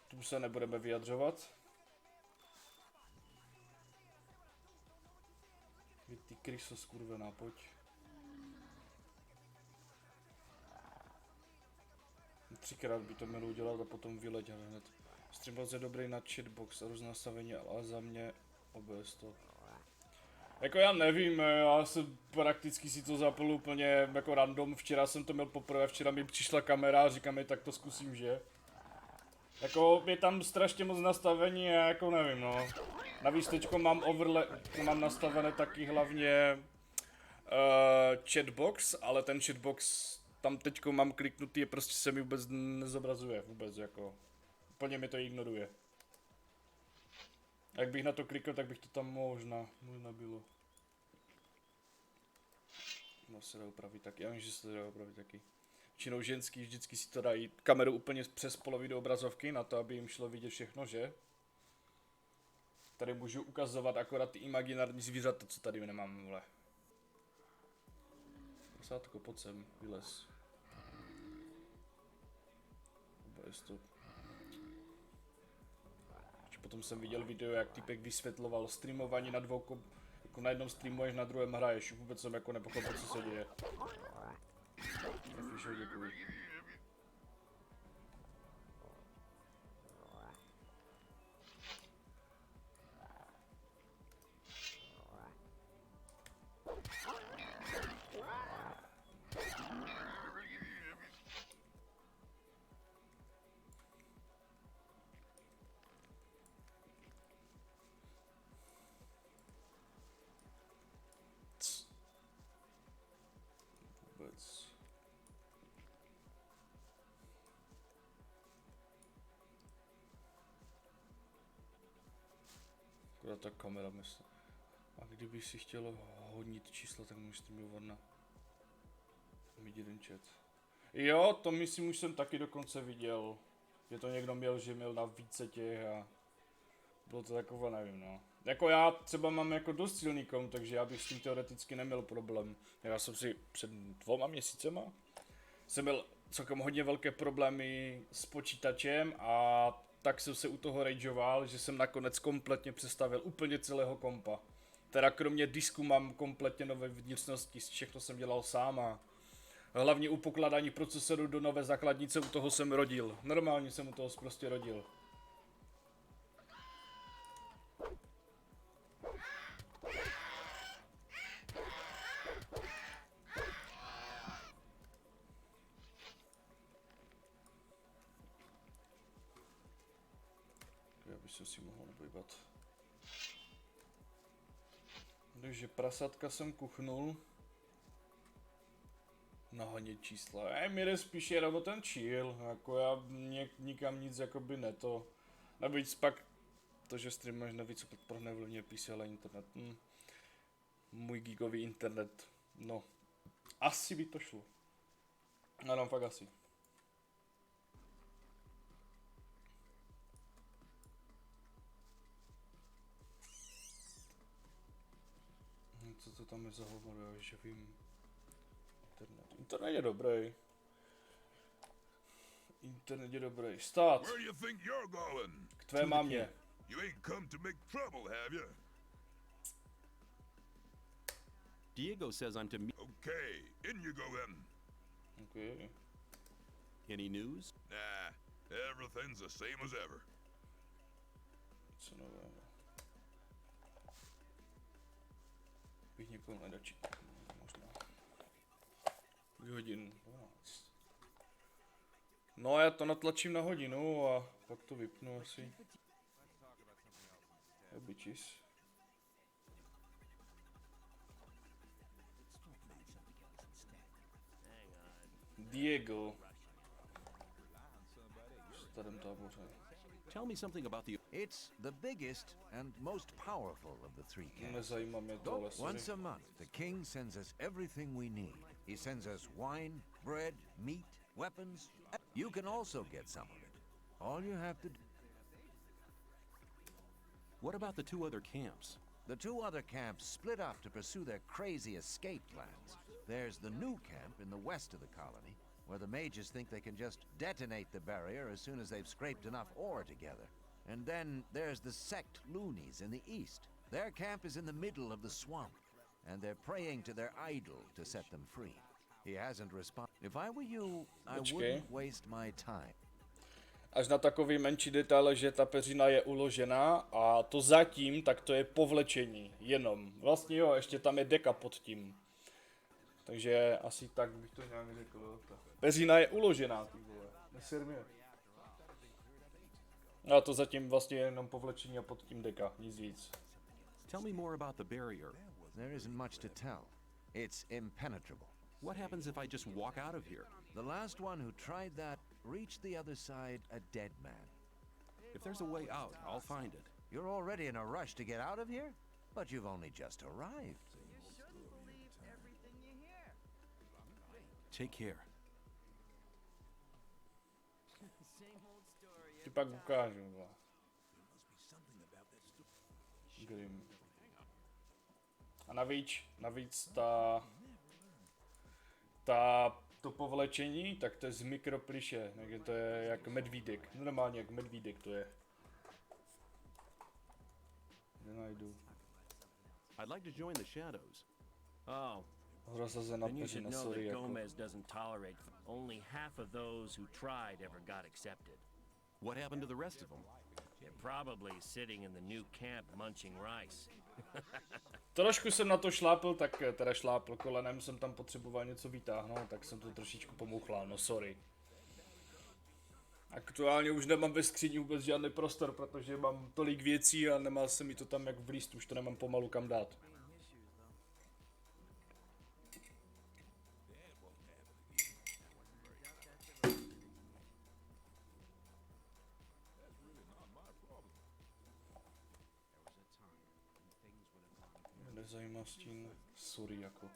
Speaker 1: Tu se nebudeme vyjadřovat. Ty kryso skurvená, pojď. Třikrát by to mělo udělat a potom vyletět hned. Streamovat je dobrý na chatbox a různé nastavení, ale za mě OBS to. Jako já nevím, já jsem prakticky si to zapl úplně jako random, včera jsem to měl poprvé, včera mi přišla kamera a říkám mi, tak to zkusím, že? Jako je tam strašně moc nastavení a jako nevím, no. Navíc teďko mám mám nastavené taky hlavně chatbox, ale ten chatbox tam teďko mám kliknutý, prostě se mi vůbec nezobrazuje, vůbec jako. Úplně mi to ignoruje. Jak bych na to klikl, tak bych to tam možná bylo. No se dá upravit taky, já vím, že se to dá upravit taky. Většinou ženský vždycky si to dají kameru úplně přes polovinu obrazovky, na to, aby jim šlo vidět všechno, že? Tady můžu ukazovat akorát ty imaginární zvířata, co tady nemám, vole. Prosátko, pojď sem, vylez. Vůbec to. Potom jsem viděl video, jak typek vysvětloval streamování na dvou jako na jednom streamuješ, na druhém hraješ. Vůbec jsem jako nepochopil, co se děje. Fišo, děkuji. Akorát ta kamera myslím. A kdyby si chtěl hodnit čísla, tak můžeš streamovat na mít jeden chat. Jo, to myslím už jsem taky dokonce viděl. Že to někdo měl, že měl na více těch a bylo to takové, nevím no. Jako já třeba mám jako dost silný kom, takže já bych s tím teoreticky neměl problém. Já jsem si před 2 měsícema jsem měl celkem hodně velké problémy s počítačem a tak jsem se u toho rageoval, že jsem nakonec kompletně přestavil úplně celého kompa. Teda kromě disku mám kompletně nové vnitřnosti, všechno jsem dělal sám a hlavně u pokládání procesoru do nové základnice u toho jsem rodil. Normálně jsem u toho prostě rodil. Jsem si mohl obejbat. Takže prasátka jsem kuchnul. Nahánět čísla. Mi jde spíš jenom o ten chill. Jako já nikam nic jakoby neto. Navíc pak to, že streamuješ navíc podporné vlivně PC, ale internet. Můj gigový internet. No. Asi by to šlo. Ano, fakt asi. Co to tam je za hovor, že vím. Internet je dobrý. Internet je dobrý. Stát! K tvé mámě.
Speaker 4: Diego says I'm to meet.
Speaker 7: Okay, in you go then.
Speaker 4: Okay. Any news?
Speaker 7: Nah, everything's the same as ever.
Speaker 1: něco nového. Bych někoho nedačil. Možná. Hodin 12. No já to natlačím na hodinu a pak to vypnu asi. Bitches. Diego. Starém táboře.
Speaker 4: Tell me something about the...
Speaker 3: It's the biggest and most powerful of the three camps.
Speaker 1: Nezajímá mě tohle, sorry.
Speaker 3: Once a month, the king sends us everything we need. He sends us wine, bread, meat, weapons. You can also get some of it. All you have to do...
Speaker 4: What about the two other camps?
Speaker 3: The two other camps split up to pursue their crazy escape plans. There's the new camp in the west of the colony, where the mages think they can just detonate the barrier as soon as they've scraped enough ore together. And then there's the sect loonies in the east. Their camp is in the middle of the swamp, and they're praying to their idol to set them free. He hasn't responded. If I were you, I wouldn't waste my time.
Speaker 1: Až na takový menší detail, že ta peřina je uložená a to zatím, tak to je povlečení, jenom. Vlastně jo, ještě tam je deka pod tím. Takže asi tak bych to nějak řekl. Ta peřina je uložená, ty vole. Neser mě. A to zatím vlastně je jenom povlečení a pod tím deka, nic víc.
Speaker 4: Tell me more about the barrier.
Speaker 3: There isn't much to tell. It's impenetrable.
Speaker 4: What happens if I just walk out of here?
Speaker 3: The last one who tried that reached the other side a dead man.
Speaker 4: If there's a way out, I'll find it.
Speaker 3: You're already in a rush to get out of here? But you've only just arrived.
Speaker 4: Take care.
Speaker 1: Ti pak ukážu. Grim. A navíc to povlečení, tak to je z mikropliše, takže to je jak medvídek, normálně jak medvídek to je. Nenajdu.
Speaker 4: I'd like to join the shadows.
Speaker 8: Oh,
Speaker 1: Rozhazená
Speaker 8: then you should
Speaker 1: peřina,
Speaker 8: know
Speaker 1: sorry,
Speaker 8: that
Speaker 1: jako.
Speaker 8: Gomez doesn't tolerate. Only half of those who tried ever got accepted.
Speaker 4: What happened to the rest of them?
Speaker 8: They're probably sitting in the new camp munching rice.
Speaker 1: Trošku jsem na to šlápl, tak teda šlápl kolenem, jsem tam potřeboval něco vytáhnout, tak jsem to trošičku pomouchlal, no sorry. Aktuálně už nemám ve skříni vůbec žádný prostor, protože mám tolik věcí a nemá se mi to tam jak vlíst, už to nemám pomalu kam dát. Nezajímá stín, sorry jako.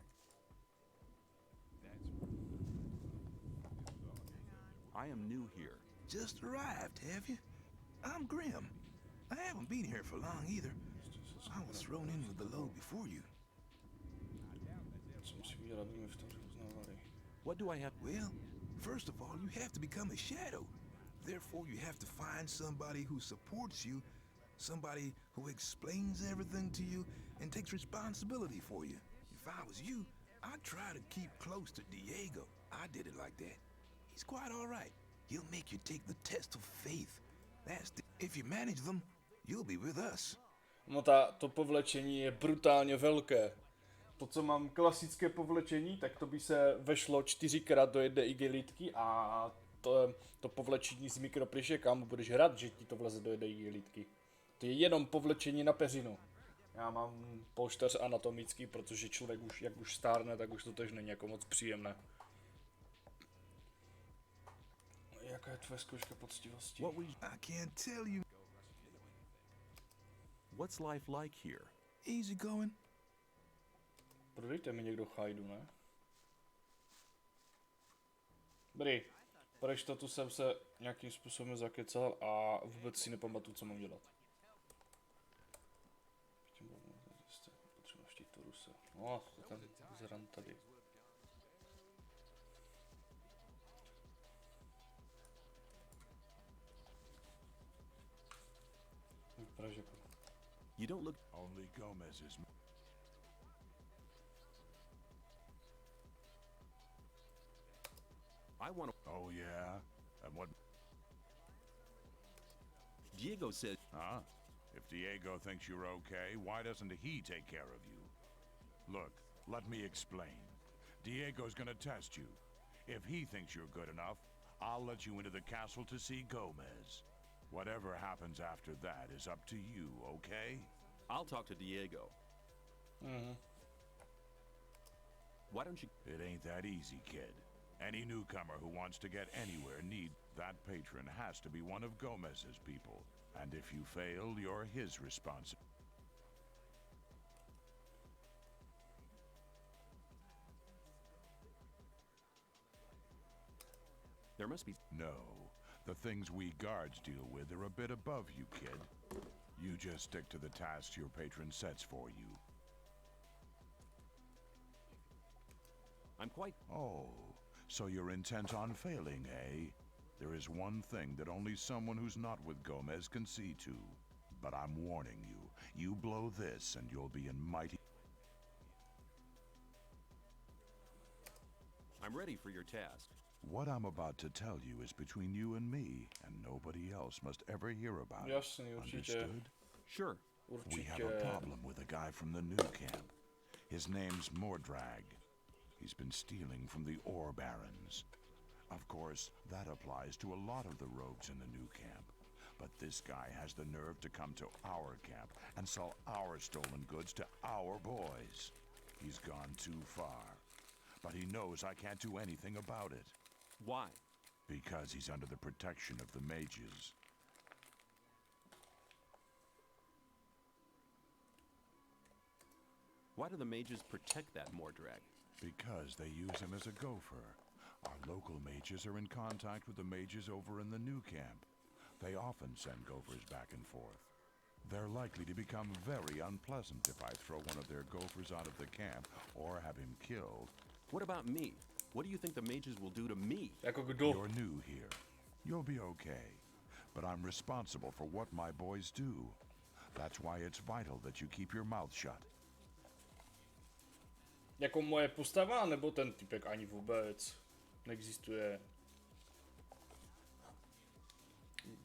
Speaker 4: I am new here.
Speaker 7: Just arrived, have you? I'm Grim. I haven't been here for long either. I was thrown in with the load before you.
Speaker 1: Co musím dělat, aby mě v tom uznávali?
Speaker 4: What do I have?
Speaker 7: Well, first of all, you have to become a shadow. Therefore, you have to find somebody who supports you, somebody who explains everything to you and takes responsibility for you. If I was you, I'd try to keep close to Diego. I did it like that. He's quite all right. He'll make you take the test of faith. If you manage them, you'll be with us.
Speaker 1: No to povlečení je brutálně velké. To, co mám klasické povlečení, tak to by se vešlo 4krát do jedné igelitky a to povlečení z mikropliše, kam budeš hrát, že ti to vleze do jedné igelitky. To je jenom povlečení na peřinu. Já mám polštař anatomický, protože člověk už, jak už stárne, tak už to tež není jako moc příjemné. Jaká je tvoje zkouška poctivosti?
Speaker 7: I can't tell you.
Speaker 4: What's life like here?
Speaker 7: Easy going.
Speaker 1: Prodejte mi někdo chajdu, ne? Dobrý, proč to tu jsem se nějakým způsobem zakecal a vůbec si nepamatuju, co mám dělat. Potřeba štít to Ruse. No, ten zran tady. Vypadá, že jako...
Speaker 4: You don't look...
Speaker 9: Only Gomez is...
Speaker 4: I want to...
Speaker 9: Oh, yeah? And what...
Speaker 4: Diego said...
Speaker 9: Huh? If Diego thinks you're okay, why doesn't he take care of you? Look, let me explain. Diego's gonna test you. If he thinks you're good enough, I'll let you into the castle to see Gomez. Whatever happens after that is up to you, okay?
Speaker 4: I'll talk to Diego. Why don't you...
Speaker 9: It ain't that easy, kid. Any newcomer who wants to get anywhere that patron has to be one of Gomez's people. And if you fail, you're his responsibility.
Speaker 4: There must be...
Speaker 9: No. The things we guards deal with are a bit above you, kid. You just stick to the tasks your patron sets for you.
Speaker 4: I'm quite...
Speaker 9: Oh, so you're intent on failing, eh? There is one thing that only someone who's not with Gomez can see to. But I'm warning you. You blow this and you'll be in mighty...
Speaker 4: I'm ready for your task.
Speaker 9: What I'm about to tell you is between you and me, and nobody else must ever hear about it.
Speaker 1: Jasný, určitě.
Speaker 9: Understood?
Speaker 4: Sure.
Speaker 1: Určitě.
Speaker 9: We have a problem with a guy from the new camp. His name's Mordrag. He's been stealing from the ore barons. Of course, that applies to a lot of the rogues in the new camp. But this guy has the nerve to come to our camp and sell our stolen goods to our boys. He's gone too far. But he knows I can't do anything about it.
Speaker 4: Why?
Speaker 9: Because he's under the protection of the mages.
Speaker 4: Why do the mages protect that Mordrag?
Speaker 9: Because they use him as a gopher. Our local mages are in contact with the mages over in the new camp. They often send gophers back and forth. They're likely to become very unpleasant if I throw one of their gophers out of the camp or have him killed.
Speaker 4: What about me? What do you think the mages will do to me?
Speaker 1: Jako kdo?
Speaker 9: You're new here. You'll be okay. But I'm responsible for what my boys do. That's why it's vital that you keep your mouth shut.
Speaker 1: Jako moje postava, nebo ten typek ani vůbec neexistuje.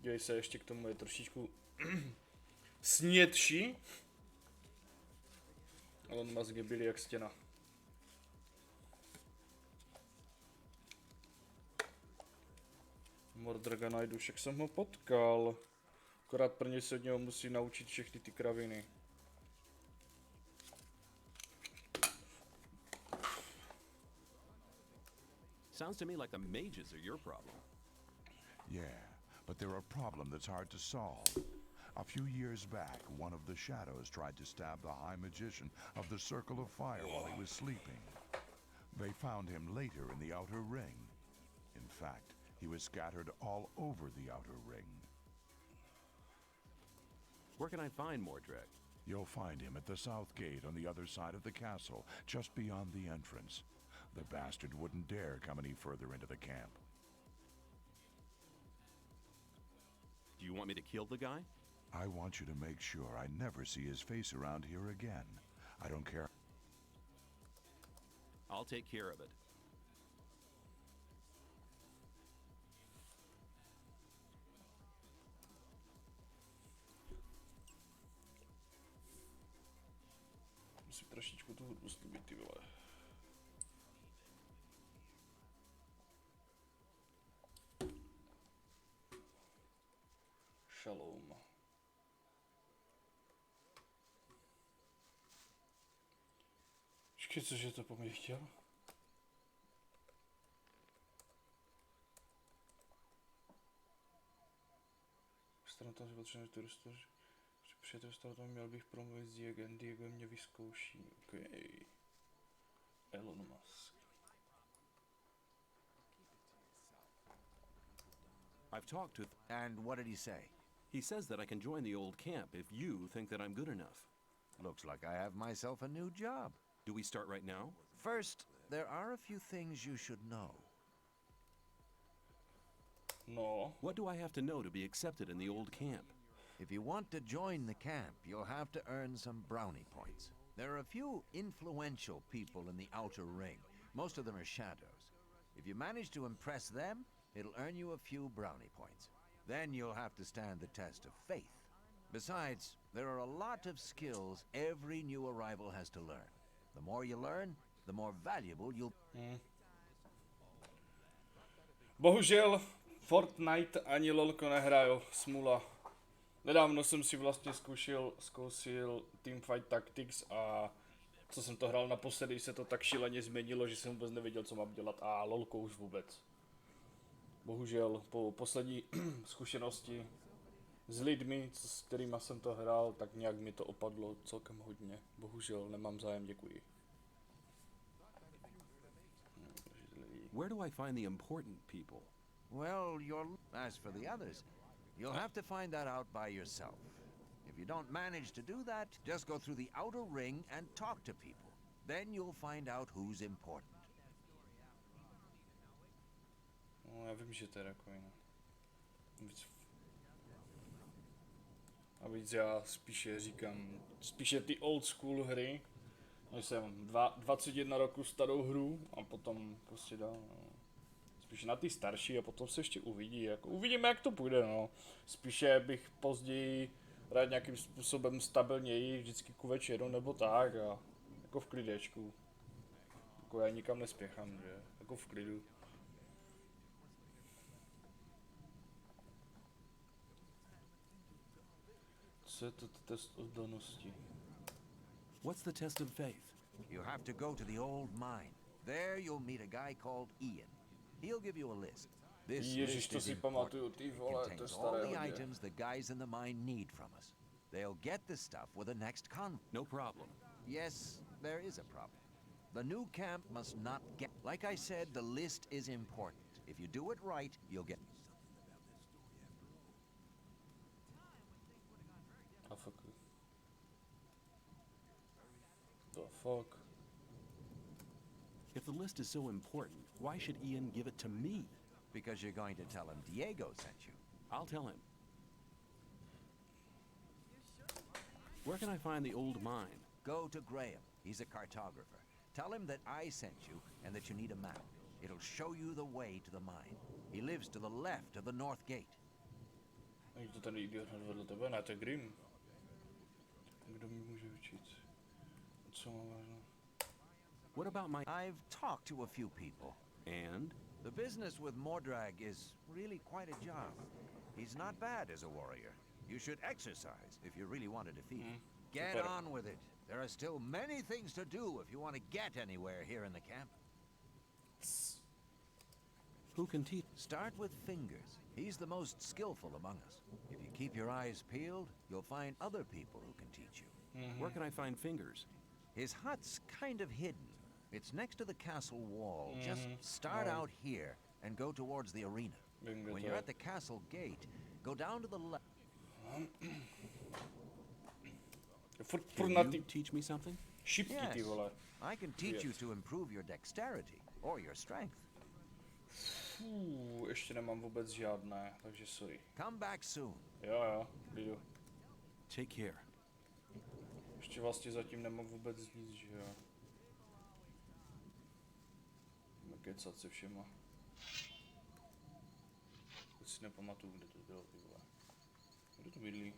Speaker 1: Děj se ještě k tomu je trošičku snědší. Elon Musk je byl jak stěna. Mordraga najdu, však jsem ho potkal. Akorát prvně se od něho musí naučit všechny ty kraviny.
Speaker 4: Sounds to me like the mages are your problem.
Speaker 9: Yeah, but they're a problem that's hard to solve. A few years back, one of the shadows tried to stab the High Magician of the Circle of Fire while he was sleeping. They found him later in the Outer Ring. In fact, he was scattered all over the Outer Ring.
Speaker 4: Where can I find Mordrag?
Speaker 9: You'll find him at the south gate on the other side of the castle, just beyond the entrance. The bastard wouldn't dare come any further into the camp.
Speaker 4: Do you want me to kill the guy?
Speaker 9: I want you to make sure I never see his face around here again. I don't care.
Speaker 4: I'll take care of it.
Speaker 1: Musím trošičku tu hudbu slíbit, ty vole. Shalom. Počkej, cože to po mně chtěl? Strana toho životního turistu, že přijatelství tam měl bych promluvit s Diegem, Diego mě vyzkouší, okej. Elon Musk.
Speaker 4: I've talked to...
Speaker 3: And what did he say?
Speaker 4: He says that I can join the old camp if you think that I'm good enough.
Speaker 3: Looks like I have myself a new job.
Speaker 4: Do we start right now?
Speaker 3: First, there are a few things you should know.
Speaker 1: No.
Speaker 4: What do I have to know to be accepted in the old camp?
Speaker 3: If you want to join the camp, you'll have to earn some brownie points. There are a few influential people in the outer ring. Most of them are shadows. If you manage to impress them, it'll earn you a few brownie points. Then you'll have to stand the test of faith. Besides, there are a lot of skills every new arrival has to learn. The more you learn, the more valuable you'll...
Speaker 1: Bohužel Fortnite ani lolko nehraju, smula. Nedávno jsem si vlastně zkusil Teamfight Tactics a co jsem to hrál naposledy, se to tak šíleně změnilo, že jsem vůbec nevěděl, co mám dělat a lolko už vůbec. Bohužel po poslední zkušenosti s lidmi, s kterými jsem to hrál, tak nějak mi to opadlo celkem hodně. Bohužel nemám zájem, děkuji.
Speaker 4: Where do I find the important people?
Speaker 3: Well, as for the others, you'll have to find that out by yourself. If you don't manage to do that, just go through the outer ring and talk to people. Then you'll find out who's important.
Speaker 1: No, já vím, že to je rakovina. A víc já spíše říkám, spíše ty old school hry, než jsem 21 roku starou hru a potom prostě dál, no. Spíš na ty starší a potom se ještě uvidí, jako uvidíme, jak to půjde, no. Spíše bych později rád nějakým způsobem stabilněji, vždycky ku večeru nebo tak a jako v klidečku. Jako já nikam nespěchám, že? Jako v klidu. Co je to test oddanosti?
Speaker 4: What's the test of faith?
Speaker 3: You have to go to the old mine. There you'll meet a guy called Ian. He'll give you a list. This list is important. It contains all the items the guys in the mine need from us. They'll get the stuff with the next
Speaker 4: No problem.
Speaker 3: Yes, there is a problem. The new camp must not get... Like I said, the list is important. If you do it right, you'll get...
Speaker 1: The fuck?
Speaker 4: If the list is so important, why should Ian give it to me?
Speaker 3: Because you're going to tell him Diego sent you.
Speaker 4: I'll tell him. Where can I find the old mine?
Speaker 3: Go to Graham. He's a cartographer. Tell him that I sent you and that you need a map. It'll show you the way to the mine. He lives to the left of the north gate.
Speaker 1: To ten idiot vedle tebe, ne, to je Grim. Kdo mi může učit? Co mám vážno?
Speaker 4: What about my...
Speaker 3: I've talked to a few people.
Speaker 4: And?
Speaker 3: The business with Mordrag is really quite a job. He's not bad as a warrior. You should exercise if you really want to defeat him. Get on with it. There are still many things to do if you want to get anywhere here in the camp.
Speaker 4: Who can teach?
Speaker 3: Start with Fingers. He's the most skillful among us. If you keep your eyes peeled, you'll find other people who can teach you.
Speaker 4: Where can I find Fingers?
Speaker 3: His hut's kind of hidden. It's next to the castle wall. Just start out here and go towards the arena. When you're at the castle gate, go down to the left.
Speaker 4: Can you teach me something?
Speaker 3: Yes, I can teach you to improve your dexterity or your strength.
Speaker 1: Ještě nemám vůbec žádné, takže sorry.
Speaker 3: Come back soon.
Speaker 1: Jo, jdu.
Speaker 4: Take care.
Speaker 1: Ještě vlastně zatím nemám vůbec nic, že jo. Jdeme kecat se všema. Teď si nepamatuju, kde to bylo, ty vole. Kde to bydlí?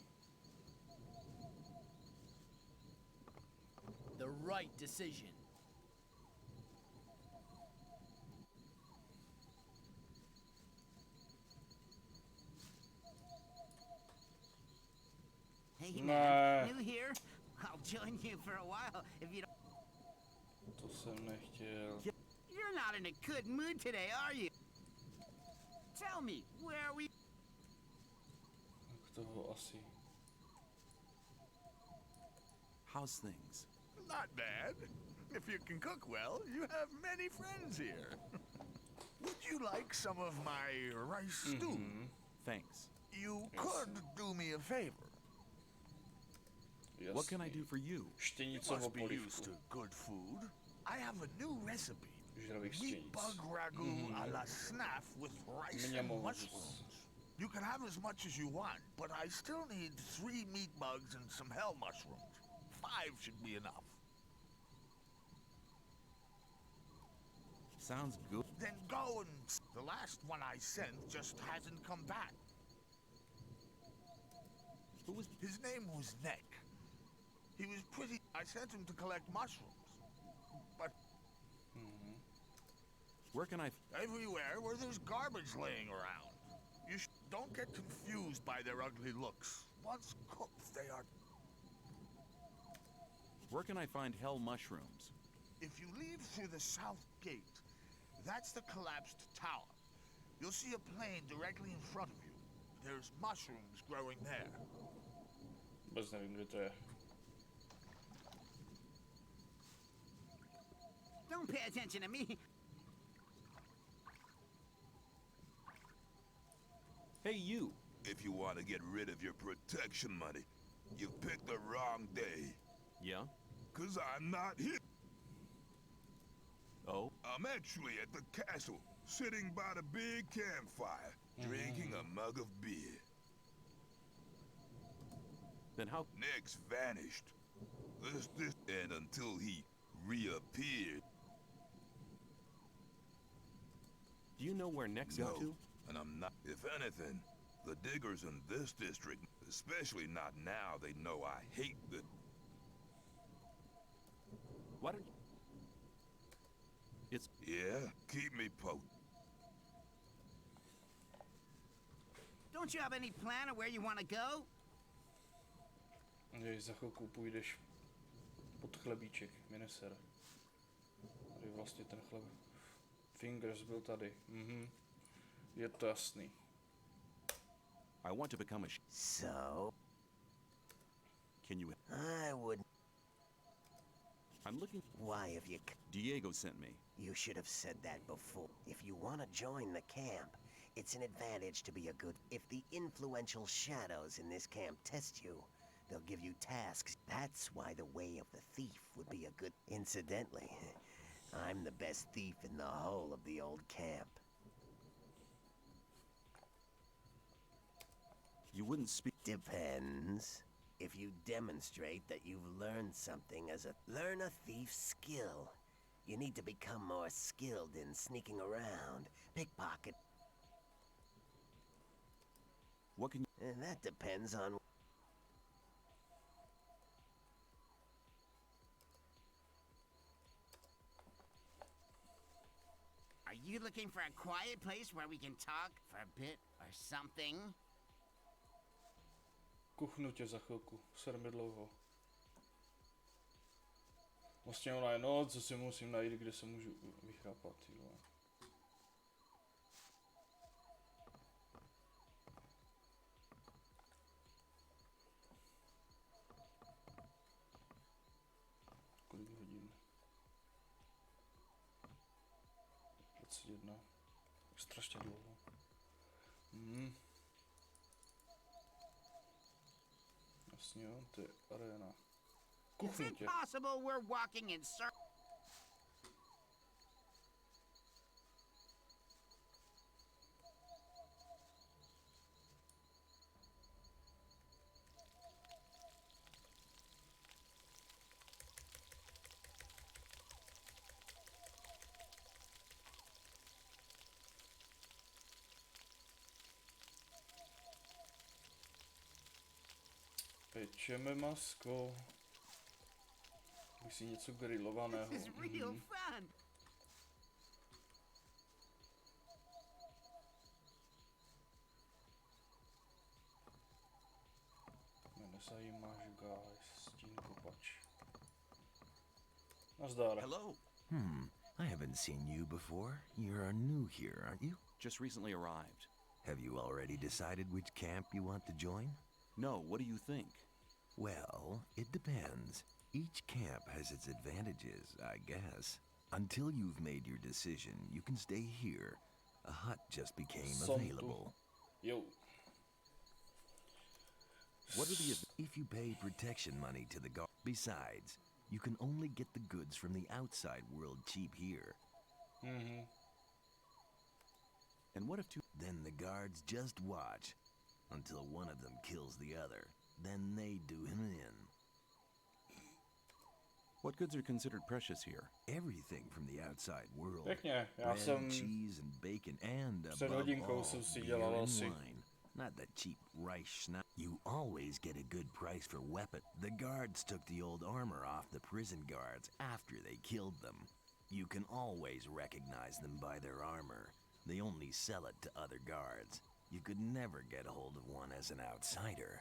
Speaker 10: The right decision.
Speaker 5: Hey man, new here? I'll join you for a while if you don't...
Speaker 1: To jsem nechtěl.
Speaker 5: You're not in a good mood today, are you? Tell me, where are we?
Speaker 1: Tak toho asi.
Speaker 4: How's things?
Speaker 11: Not bad. If you can cook well, you have many friends here. Would you like some of my rice stew?
Speaker 4: Thanks.
Speaker 11: You could do me a favor.
Speaker 4: What can I do for you?
Speaker 11: You must be used to good food. I have a new recipe. Meat bug ragu a la snaff with rice and mushrooms. You can have as much as you want, but I still need 3 meat bugs and some hell mushrooms. 5 should be enough.
Speaker 4: Sounds good.
Speaker 11: Then go and... The last one I sent just hasn't come back.
Speaker 4: Who was...
Speaker 11: His name was Neck. He was pretty... I sent him to collect mushrooms. But...
Speaker 4: Where can I...
Speaker 11: Everywhere where there's garbage laying around. You don't get confused by their ugly looks. Once cooked, they are...
Speaker 4: Where can I find hell mushrooms?
Speaker 11: If you leave through the south gate, that's the collapsed tower. You'll see a plane directly in front of you. There's mushrooms growing there.
Speaker 1: Vůbec nevím, kde to je.
Speaker 6: Don't pay attention to me.
Speaker 4: Hey, you!
Speaker 7: If you want to get rid of your protection money, you've picked the wrong day.
Speaker 4: Yeah?
Speaker 7: 'Cause I'm not here.
Speaker 4: Oh?
Speaker 7: I'm actually at the castle, sitting by the big campfire, drinking a mug of beer.
Speaker 4: Then how...
Speaker 7: Nick's vanished. And until he reappeared.
Speaker 4: Do you know where Neck's up to?
Speaker 7: And I'm not. If anything, the diggers in this district, especially not now, they know I hate the...
Speaker 4: Why don't... It's...
Speaker 7: Yeah, keep me posted.
Speaker 6: Don't you have any plan of where you want to go?
Speaker 1: Když za chvilku půjdeš pod chlebíček, mě nesere. Tady vlastně ten chleb. Fingers byl tady. Je to jasný.
Speaker 4: I want to become a
Speaker 10: So?
Speaker 4: Can you...
Speaker 10: I would...
Speaker 4: I'm looking...
Speaker 10: Why have you...
Speaker 4: Diego sent me.
Speaker 10: You should have said that before. If you want to join the camp, it's an advantage to be a good... If the influential shadows in this camp test you, they'll give you tasks. That's why the way of the thief would be a good... Incidentally, I'm the best thief in the whole of the old camp.
Speaker 4: You wouldn't speak...
Speaker 10: Depends. If you demonstrate that you've learned something as a... Learn a thief's skill. You need to become more skilled in sneaking around, pickpocket...
Speaker 4: What can you...
Speaker 10: And that depends on...
Speaker 6: Are you looking for a quiet place where we can talk for a bit or something?
Speaker 1: Kuchnu tě za chvilku, ser mi dlouho. Vlastně ona je noc, co si musím najít, kde se můžu vychrapat, jo. Kolik hodin? 21. Strašně dlouho. Jasně jo, to je arena.
Speaker 6: Is it possible we're walking in circles?
Speaker 1: Pečeme masko. Musí něco grilovaného.
Speaker 6: This is real fun.
Speaker 1: Mě nezajímáš, guys. Stín kopač. Nazdar.
Speaker 4: Hello.
Speaker 10: I haven't seen you before. You're new here, aren't you?
Speaker 4: Just recently arrived.
Speaker 10: Have you already decided which camp you want to join?
Speaker 4: No, what do you think?
Speaker 10: Well, it depends. Each camp has its advantages, I guess. Until you've made your decision, you can stay here. A hut just became available.
Speaker 1: Yo.
Speaker 4: What are the...
Speaker 10: If you pay protection money to the guard... Besides, you can only get the goods from the outside world cheap here.
Speaker 4: And what if two...
Speaker 10: Then the guards just watch until one of them kills the other. Then they do him in.
Speaker 4: What goods are considered precious here?
Speaker 10: Everything from the outside world.
Speaker 1: Pěkně, já
Speaker 10: Bread,
Speaker 1: jsem
Speaker 10: cheese and bacon and
Speaker 1: před
Speaker 10: above
Speaker 1: hodinkou
Speaker 10: all,
Speaker 1: jsem si
Speaker 10: beer
Speaker 1: dělal
Speaker 10: and
Speaker 1: asi
Speaker 10: wine.
Speaker 5: Not the cheap rice schnapp. You always get a good price for weapon. The guards took the old armor off the prison guards after they killed them. You can always recognize them by their armor. They only sell it to other guards. You could never get a hold of one as an outsider.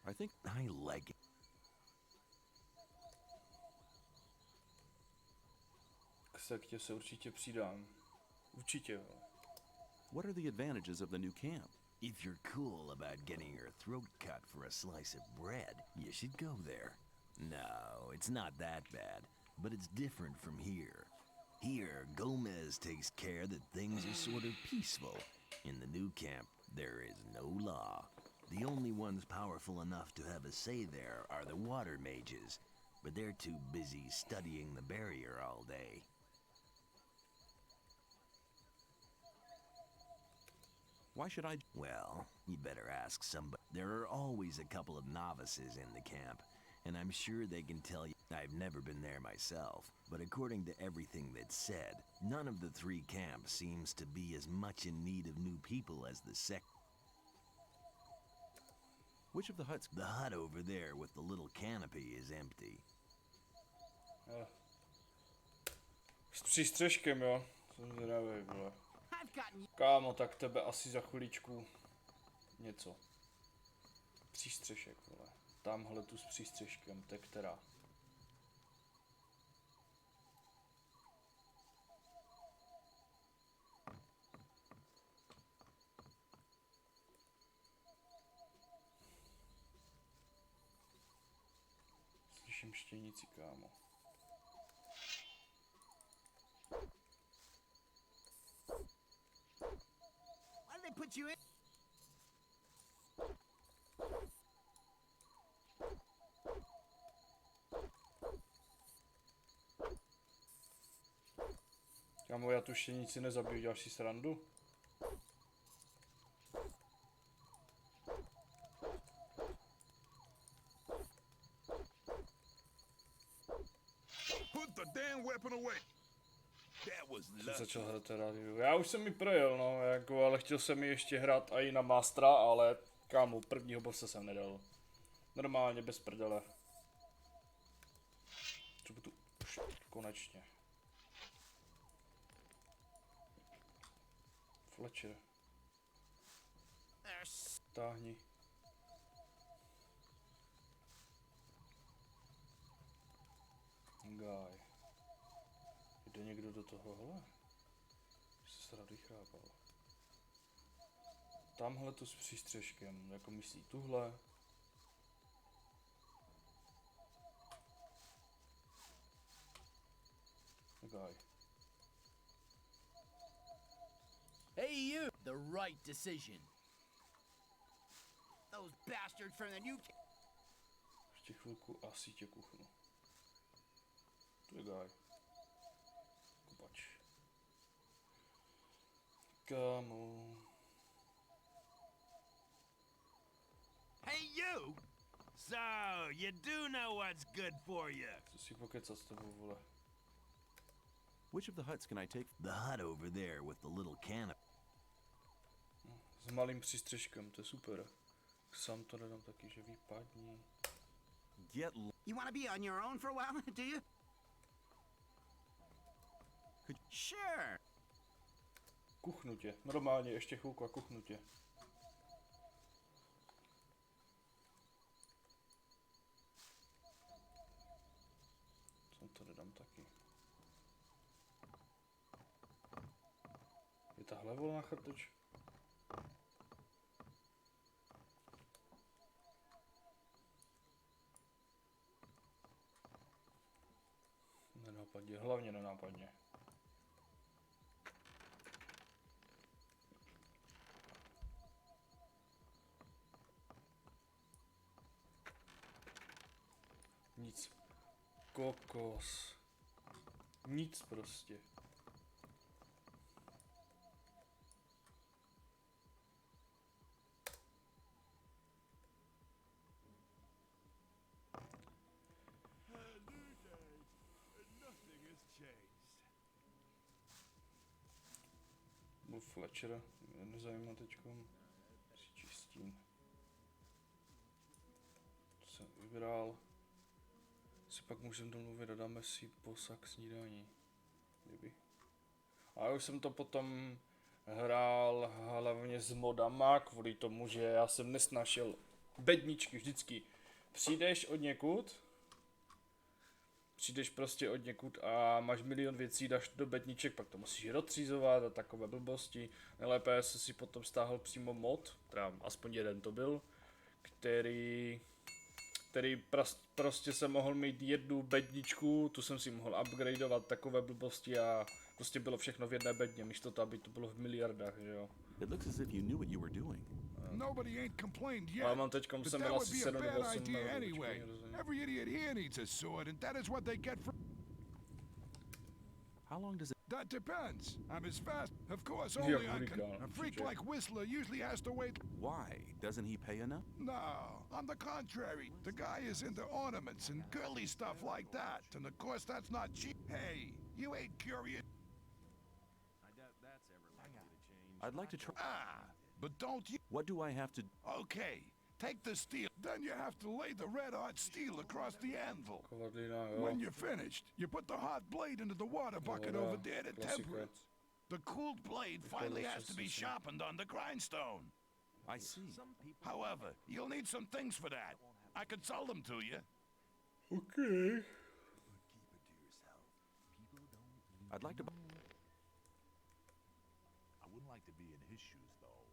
Speaker 4: I think
Speaker 5: I like it.
Speaker 1: K sektě se určitě přidám. Určitě, jo.
Speaker 4: What are the advantages of the new camp?
Speaker 5: If you're cool about getting your throat cut for a slice of bread, you should go there. No, it's not that bad, but it's different from here. Here, Gomez takes care that things are sort of peaceful. In the new camp, there is no law. The only ones powerful enough to have a say there are the water mages, but they're too busy studying the barrier all day.
Speaker 4: Why should I?
Speaker 5: Well, you better ask somebody. There are always a couple of novices in the camp, and I'm sure they can tell you. I've never been there myself, but according to everything that's said, none of the three camps seems to be as much in need of new people as the sect.
Speaker 4: Which of the huts?
Speaker 5: The hut over there with the little canopy is empty.
Speaker 1: S přístřeškem, jo. Jsem zvědavý, vole. Kámo, tak tebe asi za chviličku něco. Přístřešek, vole. Tamhle tu s přístřeškem, to je která? Slyším štěnici, kámo.
Speaker 6: Put you in.
Speaker 1: Kámo, já tu štěnici nezabiju, děláš si srandu?
Speaker 7: Put the damn weapon away.
Speaker 1: Jsem začal hrát rádiu. Já už jsem mi projel, no, jako, ale chtěl jsem mi ještě hrát i na Mastera, ale kámo, prvního bossa jsem nedal. Normálně, bez prdele. Třeba tu už konečně. Fletcher. Táhni. Guy. Jde někdo do toho, hele? Jsi se rád vychrápal. Tamhle tu s přístřeškem, jako myslí tuhle. Guy.
Speaker 6: Hey you! The right decision. Those bastards from the new
Speaker 1: Ještě chvilku asi tě kuchnu. Tu je Guy. Kupač. Kámo.
Speaker 6: Hey you! So, you do know what's good for you.
Speaker 1: Chci si pokecat s tebou, vole.
Speaker 4: Which of the huts can I take?
Speaker 5: The hut over there with the little canopy.
Speaker 1: S malým přístřeškem, to je super. Sám to nedám taky, že vypadni.
Speaker 6: You want to be on your own for a while, do you? Sure.
Speaker 1: Kuchnu tě, normálně, ještě chvilku a kuchnu tě. Sám to nedám taky. Je tahle volná chrteč? Nenápadně, hlavně nenápadně. Nic. Kokos. Nic prostě. Fletchera mě nezajímá teďkom. Si čistím. To jsem vybral. Si pak můžeme domluvit a dáme si posa k snídání. Kdyby. A já už jsem to potom hrál hlavně s modama, kvůli tomu, že já jsem nesnášel bedničky vždycky. Přijdeš prostě od někud a máš milion věcí, dáš do bedniček, pak to musíš roztřízovat a takové blbosti. Nejlépe jsem si potom stáhl přímo mod, teda aspoň jeden to byl, který prostě jsem mohl mít jednu bedničku, tu jsem si mohl upgradeovat, takové blbosti a prostě bylo všechno v jedné bedně, místo to, aby to bylo v miliardách, že jo.
Speaker 7: Nobody ain't complained yet.
Speaker 1: Ale mám teďkom
Speaker 7: But
Speaker 1: jsem
Speaker 7: that
Speaker 1: byl
Speaker 7: would
Speaker 1: asi
Speaker 7: be a
Speaker 1: 7 nebo
Speaker 7: bad
Speaker 1: 8
Speaker 7: idea anyway. Every idiot here needs a sword, and that is what they get for.
Speaker 4: How long does it?
Speaker 7: That depends. I'm as fast, of course. Only I can. A freak like Whistler usually has to wait.
Speaker 4: Why? Doesn't he pay enough?
Speaker 7: No, on the contrary. The guy is into ornaments and girly stuff like that, and of course that's not cheap. Hey, you ain't curious.
Speaker 8: I doubt that's ever likely to change.
Speaker 4: I'd like to try.
Speaker 7: But don't you?
Speaker 4: What do I have to?
Speaker 7: Okay, take the steel. Then you have to lay the red hot steel across the anvil. When you're finished, you put the hot blade into the water bucket over there to temper it. The cooled blade finally has to be sharpened on the grindstone.
Speaker 4: I see.
Speaker 7: However, you'll need some things for that. I could sell them to you.
Speaker 1: Okay.
Speaker 4: I'd like to.
Speaker 9: I wouldn't like to be in his shoes, though.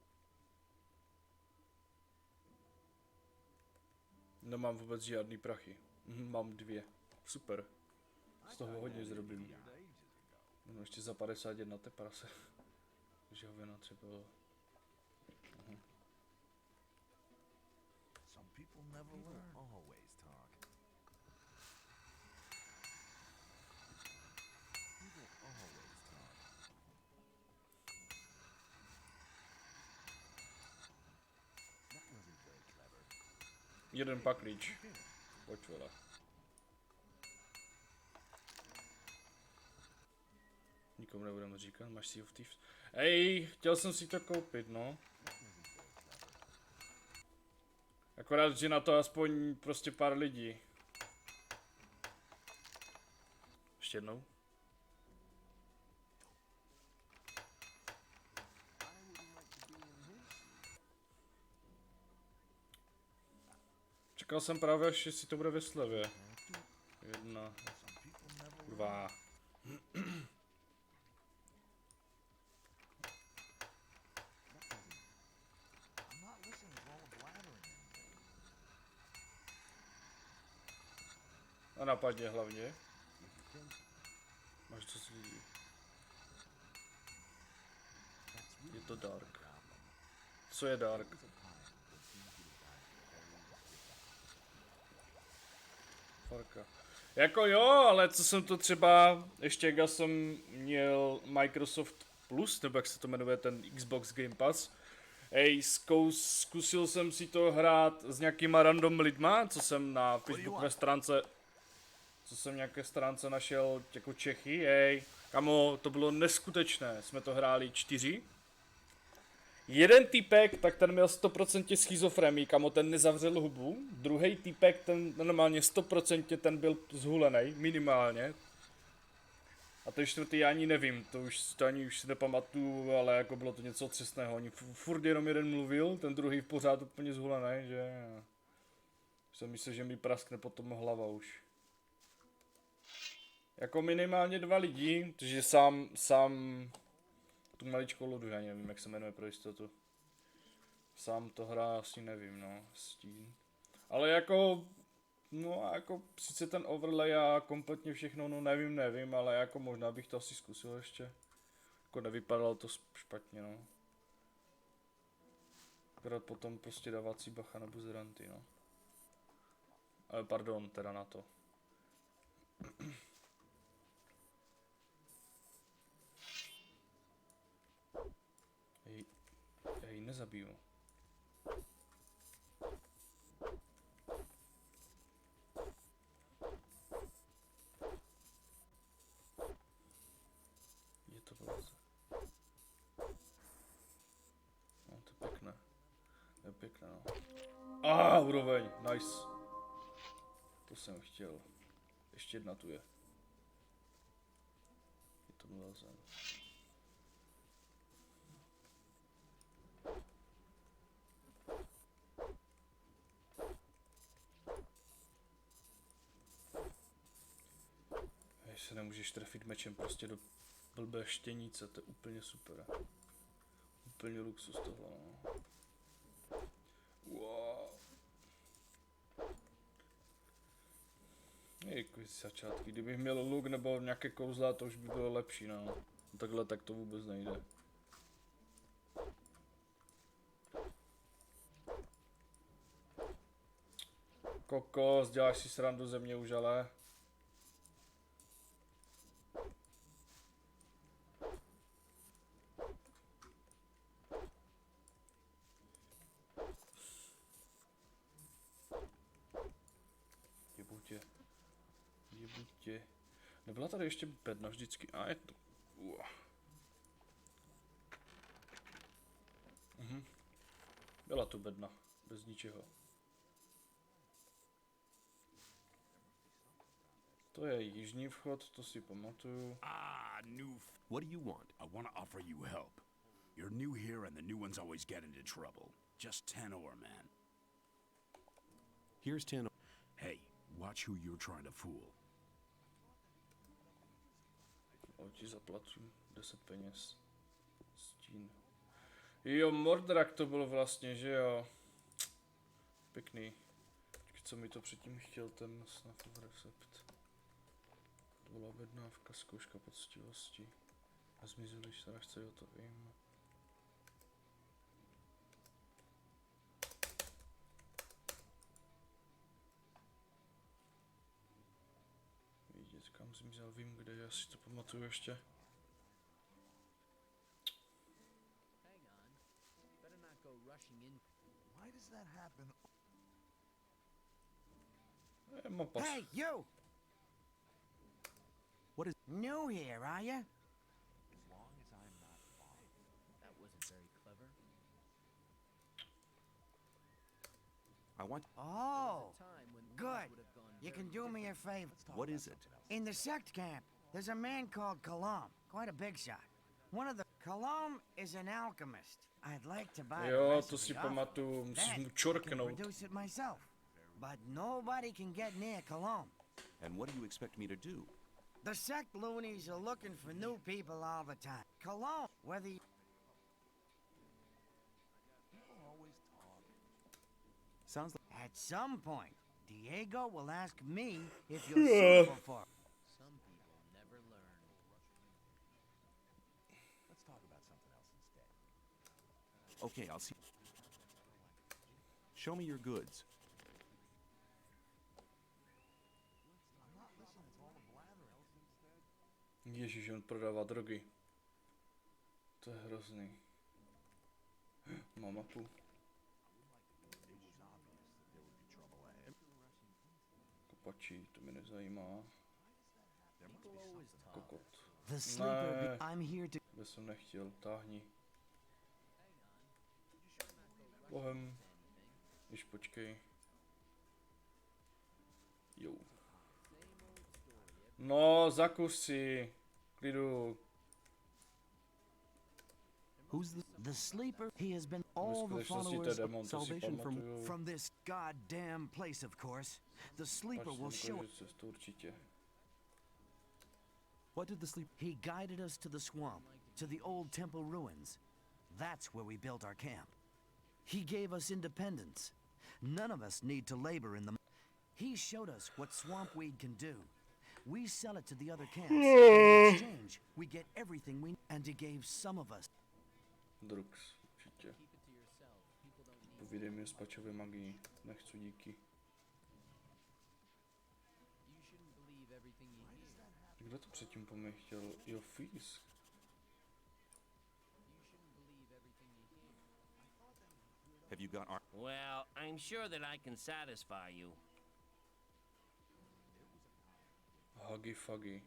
Speaker 1: Nemám vůbec žádný prachy. Mám 2. Super. Z toho hodně zrobím. No ještě za 51 te prase. Žhovina třeba.
Speaker 3: Some people never learn. Always talk. People always talk. That wasn't very clever.
Speaker 1: Jeden paklíč. Pojď vole. Nikomu nebudeme říkat, máš Sea of Thieves. Ej, chtěl jsem si to koupit, no. Akorát, že na to aspoň prostě pár lidí. Ještě jednou. Čekal jsem právě, až si to bude ve slevě. 1, 2. A napadně hlavně. Máš co si líbí. Je to dark. Co je dark? Farka. Jako jo, ale co jsem to třeba, ještě jak jsem měl Microsoft Plus, nebo jak se to jmenuje, ten Xbox Game Pass. Ej, zkusil jsem si to hrát s nějakýma random lidma, co jsem na Facebookové stránce, co jsem nějaké stránce našel jako Čechy, ej. Kamo, to bylo neskutečné, jsme to hráli 4. Jeden týpek, tak ten měl 100% schizofrenii, kamo, ten nezavřel hubu. Druhý týpek, ten normálně 100% ten byl zhulený, minimálně. A ten čtvrtý já ani nevím, to ani už si nepamatuju, ale jako bylo to něco otřesného. Oni furt jenom jeden mluvil, ten druhý pořád úplně zhulený, že... Jsem myslel, že mi praskne potom hlava už. Jako minimálně 2 lidi, protože sám tu maličkou lodu, já nevím, jak se jmenuje pro jistotu. Sám to hrá asi nevím, no, stín. Ale jako, no jako, sice ten overlay a kompletně všechno, no nevím, ale jako možná bych to asi zkusil ještě. Jako nevypadalo to špatně, no. Akorát potom prostě dávat si bacha na buzeranty, no. Ale pardon, teda na to. Já ji nezabiju. Je to vleze. pěkné, no. Úroveň, nice. To jsem chtěl. Ještě jedna tu je. Je to mlazen. Se nemůžeš trefit mečem prostě do blbé štěnice, to je úplně super. Úplně luxus tohle, no. Wow. Jako začátky, kdybych měl luk nebo nějaké kouzla, to už by bylo lepší, no. Takhle tak to vůbec nejde. Kokos, děláš si srandu ze mě už, ale... Buďte. Nebyla tady ještě bedna vždycky? A je to... Byla tu bedna. Bez ničeho. To je jižní vchod, to si pamatuju.
Speaker 6: What do you want? I want to offer you help. You're new here and the new ones always get into trouble. Just 10 ore, man.
Speaker 4: Here's 10 ore.
Speaker 6: Hey, watch who you're trying to fool.
Speaker 1: Ti zaplatu 10 peněz. Stín. Jo, Mordrak to bylo vlastně, že jo. Pěkný. Co mi to předtím chtěl ten snafův recept. To byla objednávka, zkouška poctivosti. A zmizeli strážce, jo, to vím. Vidět, kam zmizel, vím, kde je, asi to pamatuju ještě.
Speaker 12: Hey, you!
Speaker 4: What is
Speaker 12: new here, are you?
Speaker 3: As long as I'm not far.
Speaker 8: That wasn't very clever.
Speaker 4: I want...
Speaker 12: Oh, good. You can do me a favor.
Speaker 4: What is it?
Speaker 12: In the sect camp, there's a man called Kalam, quite a big shot. One of the... Kalam is an alchemist. I'd like to buy
Speaker 1: Jo, to si pamatuju, musím mu čorknout.
Speaker 12: Produce it myself. But nobody can get near Kalam.
Speaker 4: And what do you expect me to do?
Speaker 12: The sect loonies are looking for new people all the time. Kalam, whether you...
Speaker 4: Sounds like...
Speaker 12: At some point, Diego will ask me if you're suitable for it.
Speaker 8: Some people never learn.
Speaker 3: Let's talk about something else instead.
Speaker 4: Okay, I'll see. Show me your goods.
Speaker 1: Ježíš, on prodává drogy. To je hrozný. Má mapu. Kopačí, to mi nezajímá. Kokot. Ne, to jsem nechtěl, táhni. Bohem. Když počkej. Jo. No, zakus si. Klidu.
Speaker 12: Who's the sleeper? He has been all the followers of salvation from this goddamn place, of course. The sleeper will show us.
Speaker 4: What did the sleep?
Speaker 12: He guided us to the swamp, to the old temple ruins. That's where we built our camp. He gave us independence. None of us need to labor in the... He showed us what swamp weed can do. We sell it to the other camps. In exchange, we get everything we need. And he gave some of us.
Speaker 1: Drugs, určitě. Povídej mi o spačové magii. Nechci, díky. Kdo to předtím po mě chtěl? Jo, Fisk.
Speaker 4: Have you got our...
Speaker 8: Well, I'm sure that I can satisfy you.
Speaker 1: Huggy Fuggy.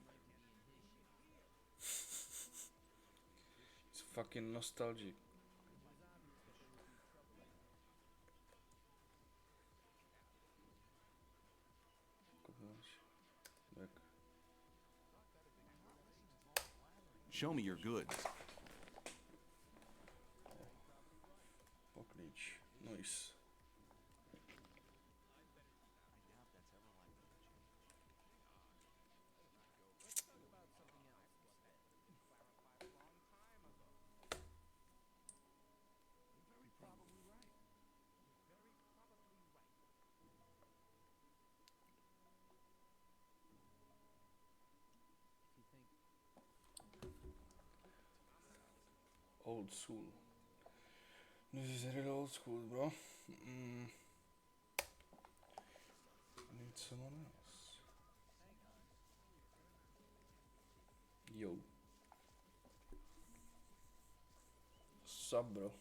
Speaker 1: It's fucking nostalgic.
Speaker 4: Show me your goods.
Speaker 1: Poklič. Nice. Old school. This is really old school, bro. I need someone else. Yo. Sup, bro?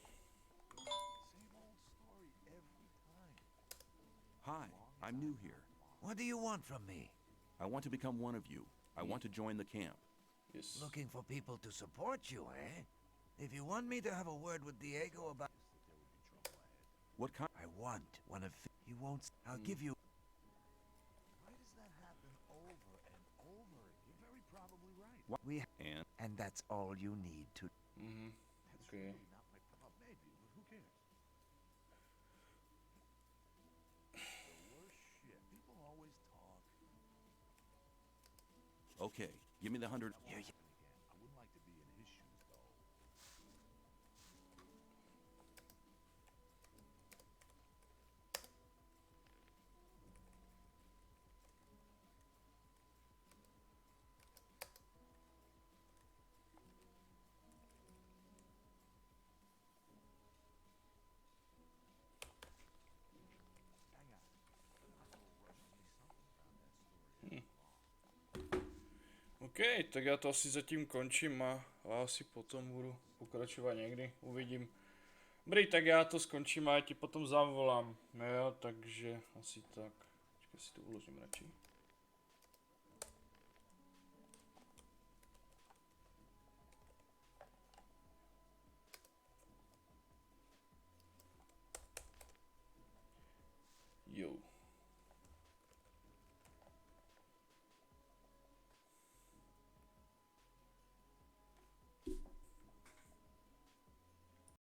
Speaker 4: Hi, I'm new here.
Speaker 3: What do you want from me?
Speaker 4: I want to become one of you. I want to join the camp.
Speaker 1: Yes.
Speaker 3: Looking for people to support you, eh? If you want me to have a word with Diego about...
Speaker 4: What kind?
Speaker 3: I want one of... He won't... I'll give you...
Speaker 11: Why does that happen over and over? You're very probably right.
Speaker 4: What?
Speaker 3: We... And that's all you need to...
Speaker 11: That's
Speaker 1: Okay.
Speaker 11: really not my problem. Maybe, but who cares? The worst shit. People always talk.
Speaker 4: Okay, give me the 100.
Speaker 11: Again, I wouldn't like to be in his shoes, though. Hang on.
Speaker 1: OK, tak já to asi zatím končím a asi potom budu pokračovat někdy, uvidím. Dobrý, tak já to skončím a já ti potom zavolám, jo, takže asi tak. Počkej, si to uložím radši.